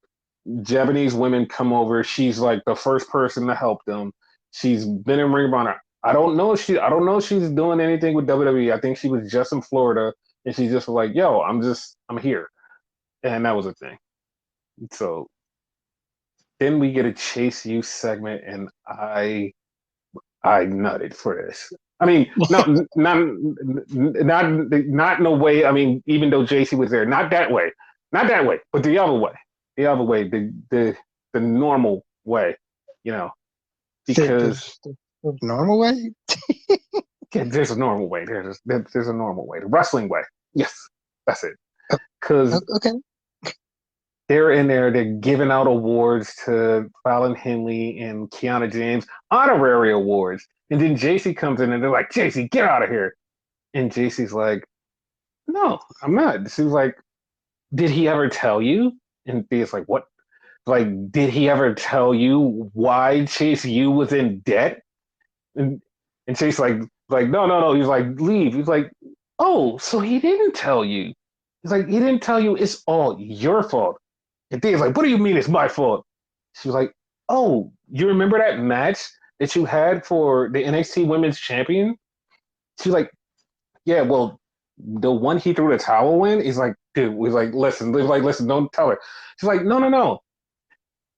Japanese women come over, she's like the first person to help them. She's been in Ring of Honor. I don't know if she's doing anything with WWE. I think she was just in Florida and she just was like, yo, I'm here. And that was a thing. So then we get a Chase U segment and I nutted for this. I mean, no, not in a way. I mean, even though JC was there, not that way, but the other way, the normal way, you know, because The normal way. yeah, there's a normal way. There's a normal way, the wrestling way. Yes, that's it. Because Okay. they're in there, they're giving out awards to Fallon Henley and Kiana James, honorary awards. And then JC comes in and they're like, JC, get out of here. And JC's like, no, I'm not. She's like, did he ever tell you? And Thea's like, what? Like, did he ever tell you why Chase U was in debt? And and Chase like, no, no, no. He's like, leave. He's like, oh, so he didn't tell you. He's like, he didn't tell you. It's all your fault. And Thea's like, what do you mean it's my fault? She was like, oh, you remember that match that you had for the NXT Women's Champion? She's like, yeah, well, the one he threw the towel in is like, dude, was like, listen, don't tell her. She's like, no, no, no.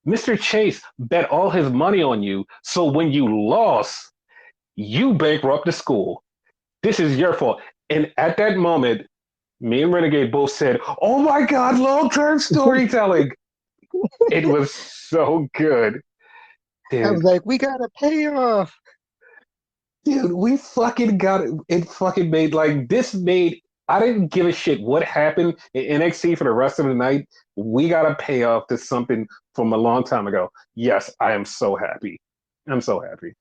Mr. Chase bet all his money on you. So when you lost, you bankrupt the school. This is your fault. And at that moment, me and Renegade both said, oh my God, long term storytelling. It was so good. I was Dude, like, we got a payoff. we fucking got it. It fucking made like this made. I didn't give a shit what happened in NXT for the rest of the night. We got a payoff to something from a long time ago. Yes, I am so happy. I'm so happy.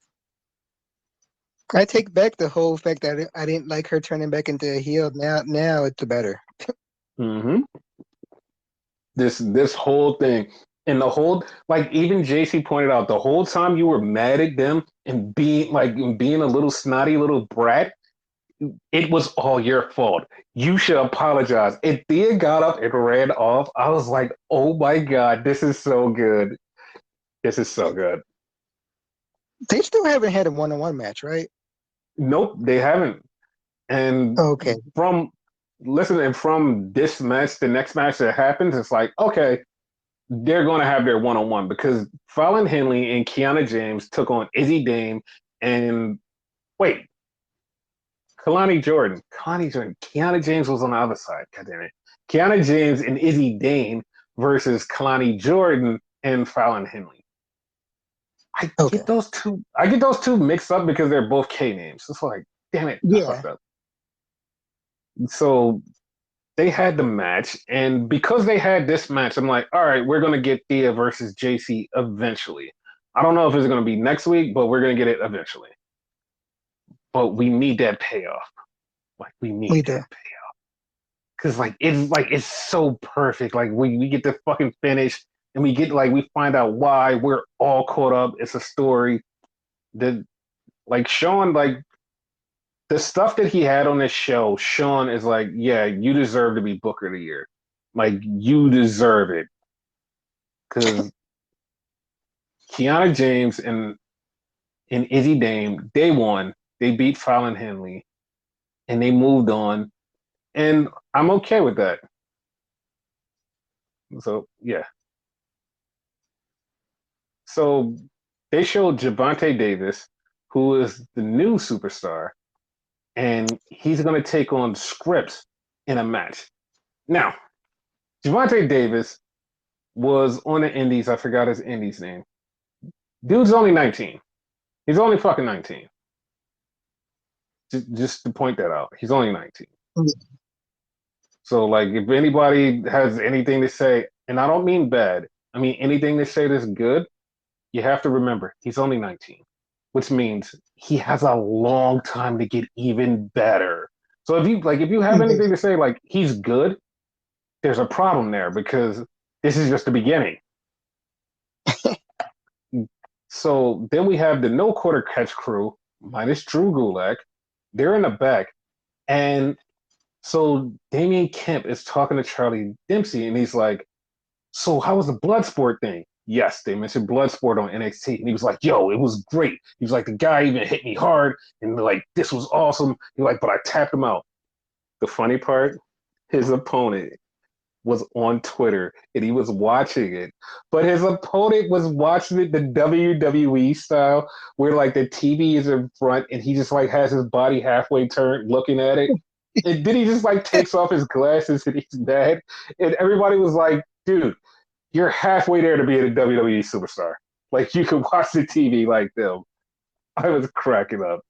I take back the whole fact that I didn't like her turning back into a heel. Now it's better. Hmm. This whole thing and the whole like even JC pointed out the whole time you were mad at them and being a little snotty little brat. It was all your fault. You should apologize. And Thea got up and ran off. I was like, oh my God, this is so good. This is so good. They still haven't had a one-on-one match, right? Nope, they haven't. And Okay. from listening from this match, the next match that happens, it's like, okay, they're going to have their one on one because Fallon Henley and Kiana James took on Izzy Dame and Wait, Kalani Jordan. Kiana James was on the other side. God damn it. Kiana James and Izzy Dane versus Kalani Jordan and Fallon Henley. Okay. I get those two mixed up because they're both K names. It's like, damn it, I Yeah. fucked up. So they had the match, and because they had this match, I'm like, all right, we're gonna get Thea versus JC eventually. I don't know if it's gonna be next week, but we're gonna get it eventually. But we need that payoff. Like we We need do. that payoff. Cause like it's so perfect. Like we get the fucking finish and we get like we find out why we're all caught up. It's a story. That like Sean, like the stuff that he had on this show, Sean is like, yeah, you deserve to be Booker of the Year. Like you deserve it. Cause Kiana James and Izzy Dame, they won. They beat Fallon Henley and they moved on. And I'm okay with that. So yeah. So they showed Javante Davis, who is the new superstar, and he's going to take on Scripps in a match. Now, Javante Davis was on the Indies. I forgot his Indies name. Dude's only 19. He's only fucking 19. Just to point that out, he's only 19. So, like, if anybody has anything to say, and I don't mean bad, I mean anything to say that's good, you have to remember he's only 19, which means he has a long time to get even better. So if you have anything to say like he's good, there's a problem there because this is just the beginning. So then we have the no quarter catch crew minus Drew Gulak. They're in the back, and so Damian Kemp is talking to Charlie Dempsey, and he's like, so how was the Bloodsport thing? Yes, they mentioned Bloodsport on NXT. And he was like, yo, it was great. He was like, the guy even hit me hard. And like, this was awesome. He was like, but I tapped him out. The funny part, his opponent was on Twitter and he was watching it. But his opponent was watching it the WWE style, where like the TV is in front and he just like has his body halfway turned looking at it. And then he just like takes off his glasses and he's mad. And everybody was like, dude, you're halfway there to be a WWE superstar. Like you can watch the TV like them. I was cracking up.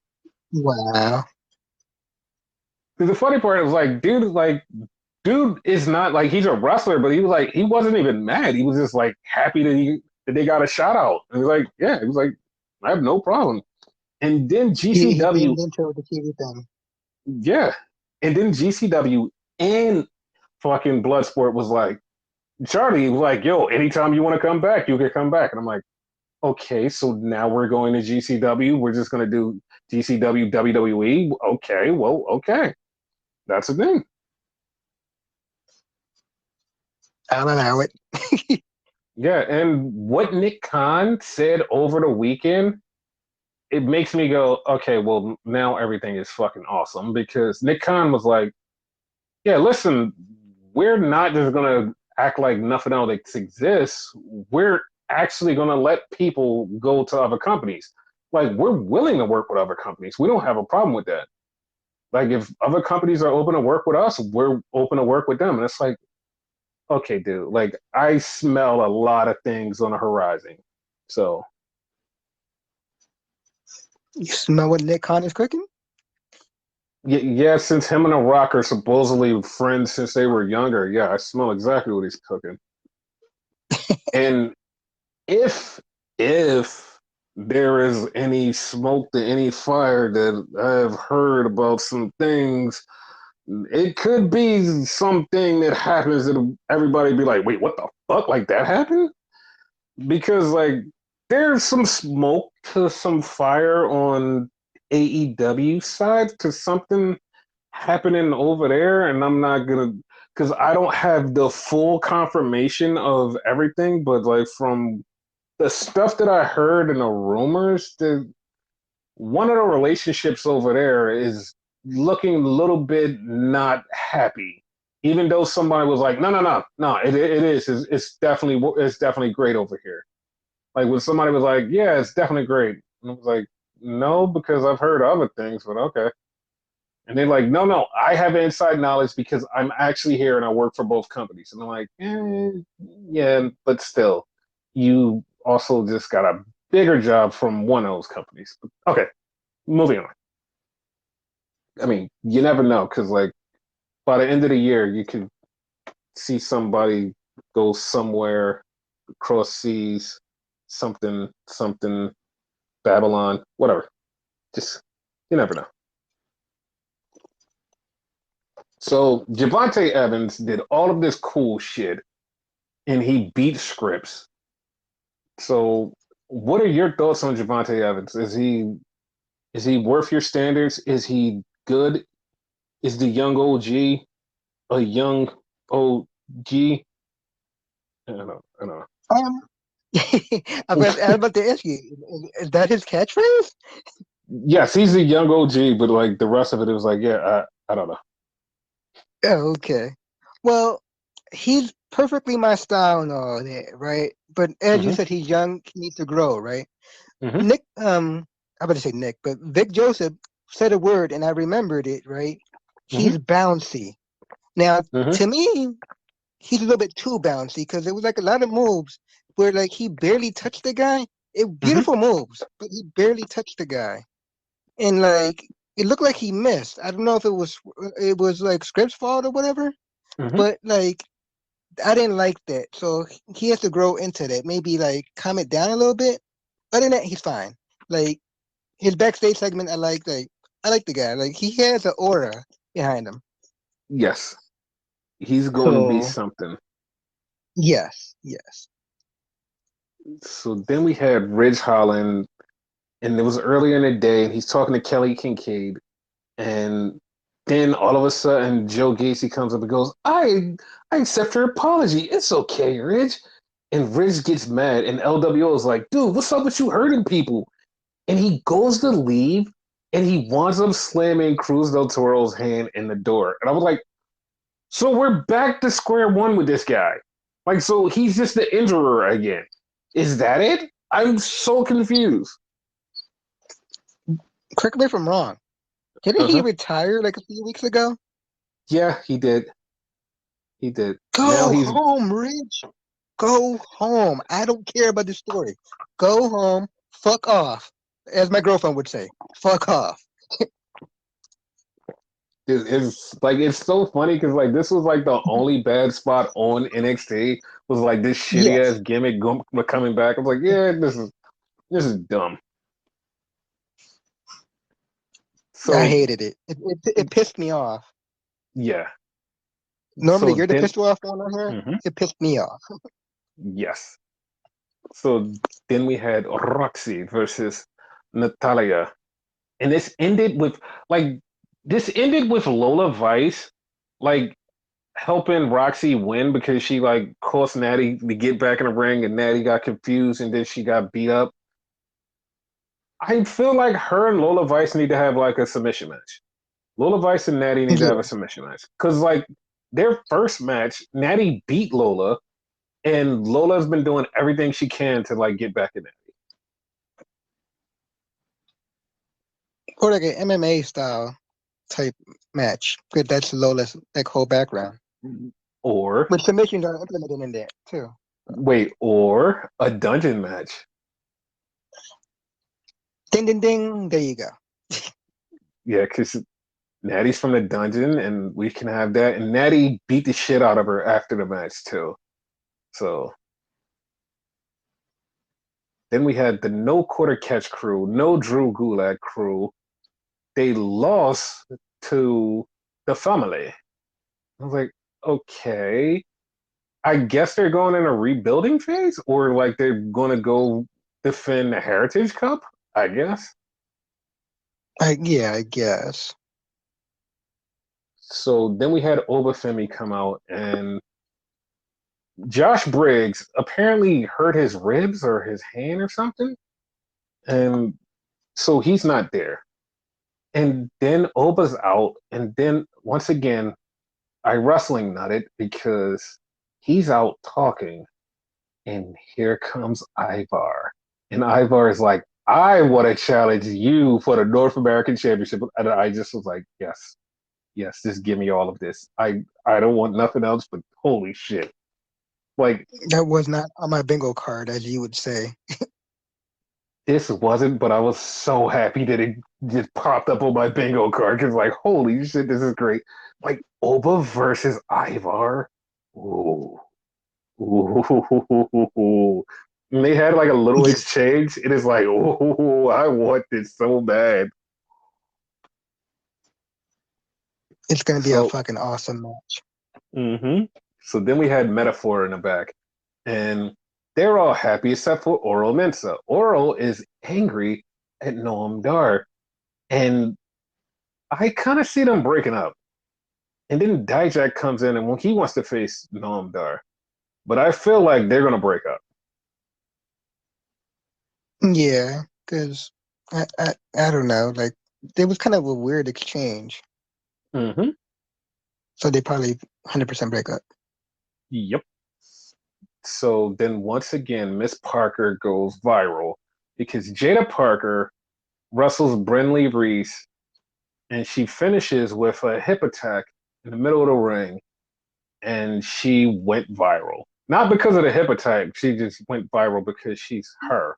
Wow. The funny part was dude is not like he's a wrestler, but he was like he wasn't even mad. He was just like happy that they got a shout out. And he was like, yeah, he was like, I have no problem. And then He GCW, leaned into the TV thing. yeah, and then GCW and fucking Bloodsport was like, Charlie was like, yo, anytime you want to come back, you can come back. And I'm like, okay, so now we're going to GCW. We're just going to do GCW WWE. Okay, well, okay. That's a thing. I'll allow it. Yeah, and what Nick Khan said over the weekend, it makes me go, okay, well, now everything is fucking awesome because Nick Khan was like, yeah, listen, we're not just going to act like nothing else exists. We're actually going to let people go to other companies. Like, we're willing to work with other companies. We don't have a problem with that. Like, if other companies are open to work with us, we're open to work with them. And it's like, okay, dude, like, I smell a lot of things on the horizon. So, You smell what Nick Khan is cooking? yeah, since him and The Rock are supposedly friends since they were younger, yeah, I smell exactly what he's cooking. And if if there is any smoke to any fire that I've heard about some things, it could be something that happens that everybody be like, wait, what the fuck? Like that happened? Because like there's some smoke to some fire on AEW side to something happening over there, and I'm not gonna because I don't have the full confirmation of everything, but like from the stuff that I heard and the rumors, that one of the relationships over there is looking a little bit not happy. Even though somebody was like, no, it is. It's definitely great over here. Like when somebody was like, yeah, it's definitely great. And I was like, no, because I've heard other things, but okay. And they're like, no, no, I have inside knowledge because I'm actually here and I work for both companies. And I'm like, yeah, but still, you also just got a bigger job from one of those companies. Okay, moving on. I mean, you never know because, like, by the end of the year, you could see somebody go somewhere across seas, something, something, Babylon, whatever. Just, you never know. So Javante Evans did all of this cool shit and he beat Scripps. So what are your thoughts on Javante Evans? Is he worth your standards? Is he good? Is the young OG a young OG? I don't know. I don't Um, I was know. about to ask you, is that his catchphrase? Yes, he's a young OG, but like the rest of it, it was like, yeah, I don't know. Oh, okay. Well, he's perfectly my style and all that, right? But as you Hmm. said, he's young, he needs to grow, right? Hmm. Nick, I'm about to say Nick, but Vic Joseph said a word and I remembered it, right? Hmm. He's bouncy. Now, Hmm. to me, he's a little bit too bouncy because there was like a lot of moves where like he barely touched the guy. It Hmm. beautiful moves, but he barely touched the guy, and like it looked like he missed. I don't know if it was like Scripps' fault or whatever, Hmm. but like I didn't like that. So he has to grow into that. Maybe like calm it down a little bit. Other than that, he's fine. Like his backstage segment, I like the guy. Like he has an aura behind him. Yes, he's going to be So something. yes, yes. So then we had Ridge Holland, and it was earlier in the day, and he's talking to Kelly Kincaid, and then all of a sudden Joe Gacy comes up and goes, I accept your apology. It's okay, Ridge. And Ridge gets mad, and LWO is like, dude, what's up with you hurting people? And he goes to leave, and he winds up slamming Cruz del Toro's hand in the door. And I was like, so we're back to square one with this guy. Like, so he's just the injurer again. Is that it? I'm so confused. Correct me if I'm wrong. Didn't Uh he huh. retire like a few weeks ago? Yeah, he did. He did. Now Go he's home, Rich. Go home. I don't care about this story. Go home. Fuck off. As my girlfriend would say, fuck off. it's like it's so funny because like this was like the only bad spot on NXT was like this shitty Yes, ass gimmick coming back. I was like, yeah, this is dumb. I So hated it. It pissed me off. yeah. Normally, So you're the then, pissed off one on here. mhm, It pissed me off. yes. So then we had Roxy versus Natalia, and like this ended with Lola Vice like helping Roxy win because she like caused Natty to get back in the ring, and Natty got confused, and then she got beat up. I feel like her and Lola Vice need to have like a submission match. Lola Vice and Natty need to have a Yeah. submission match because like their first match, Natty beat Lola, and Lola's been doing everything she can to like get back in Or like an MMA style type match. Because that's Lola's like whole background. there. Or Which submissions are implemented in there too. wait, or a dungeon match. Ding ding ding. There you go. Yeah, because Natty's from the dungeon, and we can have that. And Natty beat the shit out of her after the match too. So then we had the no quarter catch crew, no Drew Gulak crew. They lost to the family. I was like, okay. I guess they're going in a rebuilding phase, or like they're going to go defend the Heritage Cup. I guess. Yeah, I guess. So then we had Obafemi come out, and Josh Briggs apparently hurt his ribs or his hand or something, and so he's not there. And then Oba's out, and then once again, I wrestling nutted because he's out talking, and here comes Ivar, and Ivar is like, I want to challenge you for the North American Championship. And I just was like, yes, yes, just give me all of this. I don't want nothing else, but holy shit. Like, That was not on my bingo card, as you would say. this wasn't, but I was so happy that it just popped up on my bingo card because, like, holy shit, this is great. Like, Oba versus Ivar. Ooh. Ooh. And they had like a little Yeah, exchange. It is like, oh, I want this so bad. it's gonna be a So, fucking awesome match. hmm so then we had Metaphor in the back, and they're all happy except for Oral Mensa. Oral is angry at Noam Dar, and I kind of see them breaking up. And then Dijak comes in, and when he wants to face Noam Dar, but I feel like they're gonna break up. Yeah, because I don't know, like there was kind of a weird exchange, hmm so they probably 100% break up. Yep. So then once again, Miss Parker goes viral because Jada Parker wrestles Brinley Reese, and she finishes with a hip attack in the middle of the ring, and she went viral. Not because of the hip attack, she just went viral because she's her.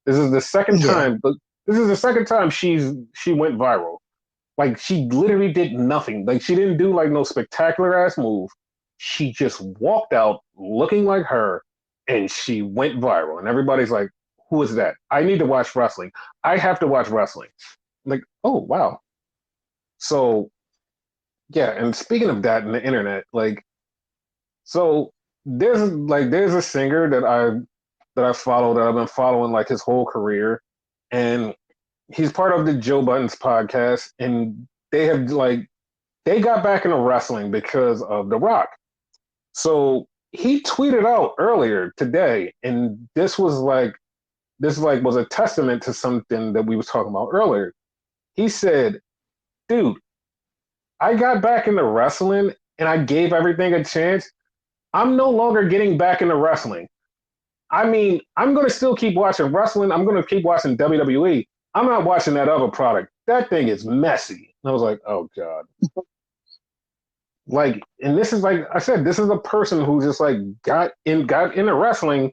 This is the second Yeah, time, but this is the second time she went viral. Like she literally did nothing. Like she didn't do like no spectacular ass move. She just walked out looking like her and she went viral. And everybody's like, who is that? I need to watch wrestling. I have to watch wrestling. Like, oh wow. So yeah, and speaking of that in the internet, like so there's a singer that I follow that I've been following like his whole career. And he's part of the Joe Buttons podcast, and they have like they got back into wrestling because of The Rock. So he tweeted out earlier today, and this like was a testament to something that we was talking about earlier. He said, "Dude, I got back into wrestling and I gave everything a chance. I'm no longer getting back into wrestling. I mean, I'm gonna still keep watching wrestling. I'm gonna keep watching WWE. I'm not watching that other product. That thing is messy." And I was like, "Oh god." Like, and this is like I said, this is a person who just like got into wrestling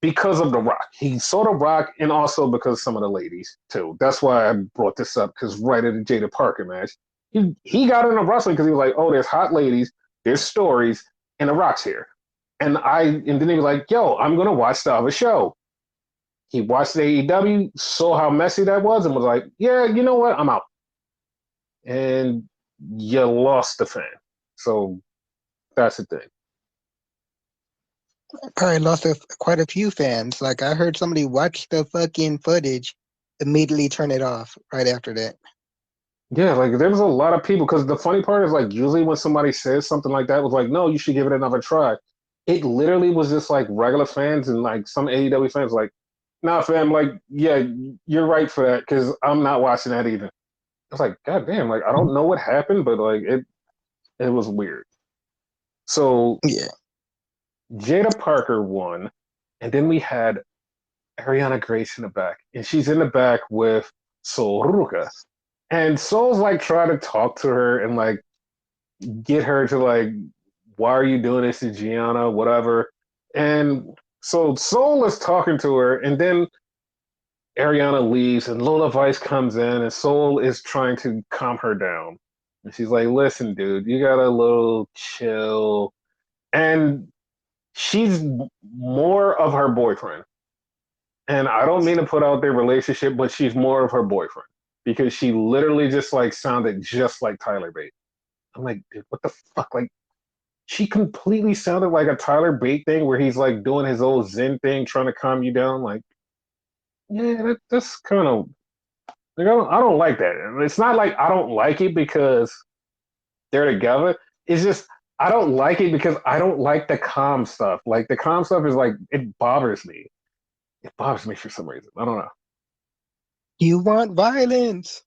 because of The Rock. He saw The Rock, and also because some of the ladies too. That's why I brought this up because right at the Jada Parker match, he got into wrestling because he was like, oh, there's hot ladies, there's stories, and The Rock's here. And then he was like, yo, I'm gonna watch the other show. He watched the AEW, saw how messy that was, and was like, yeah, you know what, I'm out. And you lost the fan. So that's the thing. probably lost quite a few fans. Like I heard somebody watch the fucking footage, immediately turn it off right after that. Yeah, like there was a lot of people because the funny part is like usually when somebody says something like that it was like, no, you should give it another try. It literally was just like regular fans and like some AEW fans like, nah, fam, like, yeah, you're right for that because I'm not watching that either. It's like, god damn, like I don't know what happened, but like it was weird. So Yeah. Jada Parker won, and then we had Ariana Grace in the back, and she's in the back with Sol Ruka. And Soul's like trying to talk to her and like get her to like, why are you doing this to Gianna, whatever. And so Soul is talking to her, and then Ariana leaves, and Lola Vice comes in, and Soul is trying to calm her down. And she's like, listen, dude, you got a little chill. And she's more of her boyfriend. And I don't mean to put out their relationship, but she's more of her boyfriend because she literally just like sounded just like Tyler Bate. I'm like, dude, what the fuck? Like, she completely sounded like a Tyler Bate thing where he's like doing his old Zen thing, trying to calm you down. Like, yeah, that's kind of like I don't like that. And it's not like I don't like it because they're together. It's just I don't like it because I don't like the calm stuff. Like the calm stuff is like it bothers me. It bothers me for some reason. I don't know. You want violence?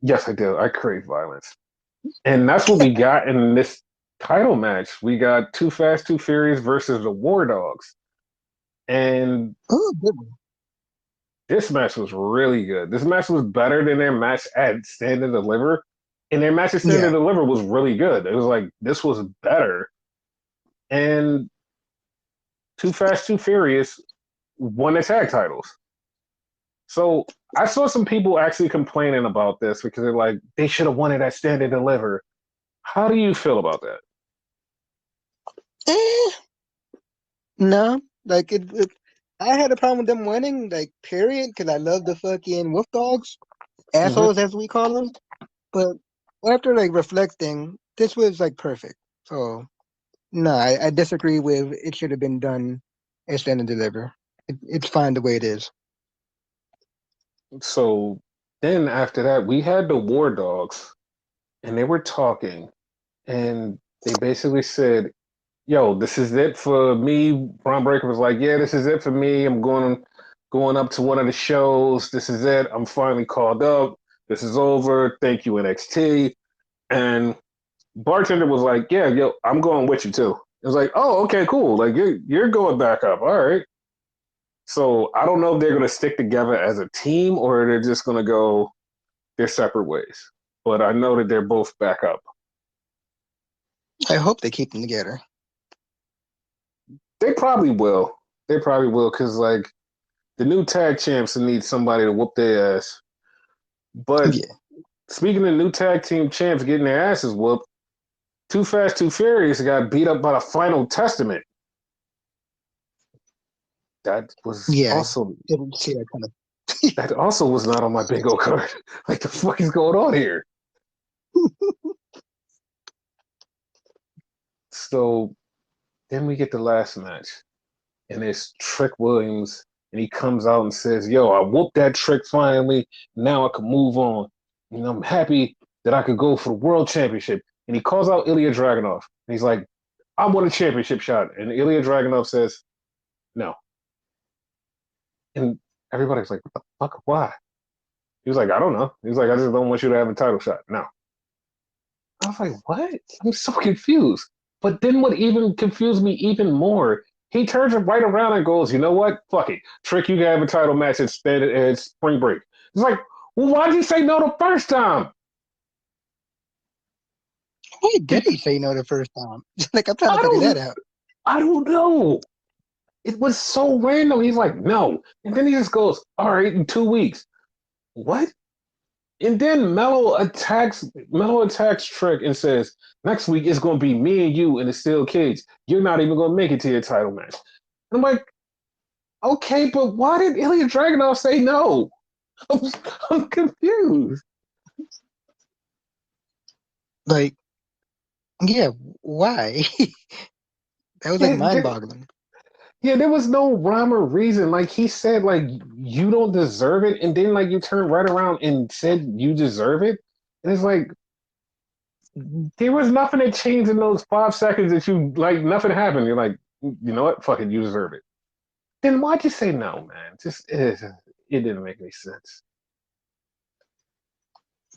Yes, I do. I crave violence, and that's what we got in this title match. We got Too Fast, Too Furious versus the War Dogs. And Oh, good one. This match was really good. This match was better than their match at Stand and Deliver. And their match at Stand Yeah, and Deliver was really good. It was like, this was better. And Too Fast, Too Furious won the tag titles. So I saw some people actually complaining about this because they're like, they should have won it at Stand and Deliver. How do you feel about that? eh, no, like I had a problem with them winning, like period, because I love the fucking wolf dogs, Mm-hmm. assholes as we call them. But after like reflecting, this was like perfect. So no, I disagree with it should have been done at Stand and Deliver. It's fine the way it is. So then after that, we had the War Dogs and they were talking and they basically said, yo, this is it for me. Braun Breaker was like, yeah, this is it for me. I'm going up to one of the shows. This is it. I'm finally called up. This is over. Thank you, NXT. And bartender was like, yeah, yo, I'm going with you too. It was like, oh, okay, cool. Like you're going back up. All right. So I don't know if they're gonna stick together as a team or they're just gonna go their separate ways. But I know that they're both back up. I hope they keep them together. They probably will. They probably will because like the new tag champs need somebody to whoop their ass. But Yeah, speaking of new tag team champs getting their asses whooped, Too Fast, Too Furious got beat up by the Final Testament. That was yeah. also Didn't see that kind of. that also was not on my bingo card. Like the fuck is going on here? So then we get the last match, and it's Trick Williams, and he comes out and says, "Yo, I whooped that trick finally. Now I can move on. And I'm happy that I could go for the world championship." And he calls out Ilya Dragunov, and he's like, "I want a championship shot." And Ilya Dragunov says, "No." And everybody's like, "What the fuck? Why?" He was like, "I don't know." He's like, "I just don't want you to have a title shot." No. I was like, "What?" I'm so confused. But then what even confused me even more, he turns it right around and goes, "You know what? Fuck it. Trick, you can have a title match at Spring Break." It's like, well, why did you say no the first time? Why did It, he say no the first time? Like I'm trying to I figure that don't out. I don't know. It was so random. He's like, no. And then he just goes, all right, in 2 weeks. What? And then Mello attacks Trick and says, next week it's gonna be me and you in the steel cage. You're not even gonna make it to your title match. And I'm like, okay, but why did Ilya Dragunov say no? I'm, I'm confused. Like, yeah, why? That was like Yeah, mind-boggling. yeah, there was no rhyme or reason. Like he said, like you don't deserve it, and then like you turned right around and said you deserve it, and it's like there was nothing that changed in those 5 seconds that you like. Nothing happened. You're like, you know what? Fuck it, you deserve it. Then why'd you say no, man? Just it didn't make any sense.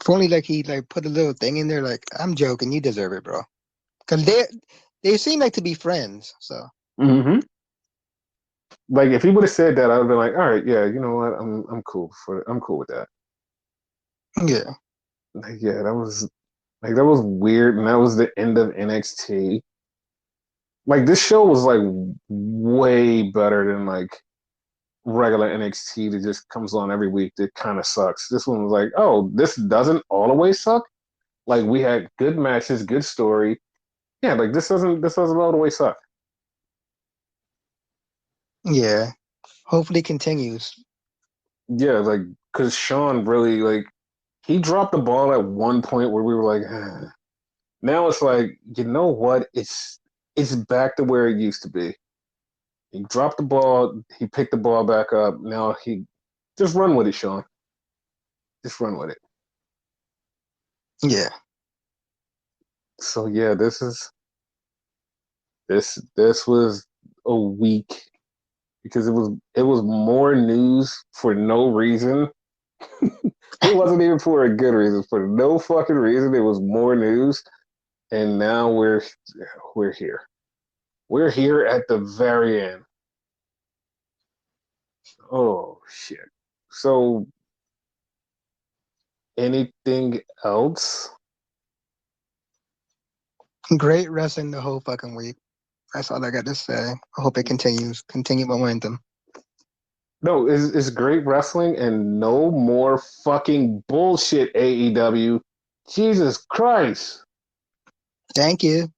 If only like he like put a little thing in there, like I'm joking, you deserve it, bro. Because they seem like to be friends. So Mm-hmm. Like if he would have said that, I would have been like, all right, yeah, you know what? I'm cool with that. yeah, Like, yeah, that was weird, and that was the end of NXT. Like this show was like way better than like regular NXT that just comes on every week that kind of sucks. This one was like, oh, this doesn't always suck. Like we had good matches, good story. Yeah, like this doesn't all the way suck. yeah. Hopefully it continues. Yeah, like because Sean really like he dropped the ball at one point where we were like, now it's like you know what? It's back to where it used to be. He dropped the ball, he picked the ball back up. Now he just run with it, Sean. Just run with it. Yeah, So yeah, this was a week because it was more news for no reason. It wasn't even for a good reason. For no fucking reason, it was more news, and now we're here. We're here at the very end. Oh shit! So, anything else? Great wrestling the whole fucking week. That's all I got to say. I hope it continues. Continue momentum. No, it's great wrestling and no more fucking bullshit, AEW. Jesus Christ. Thank you.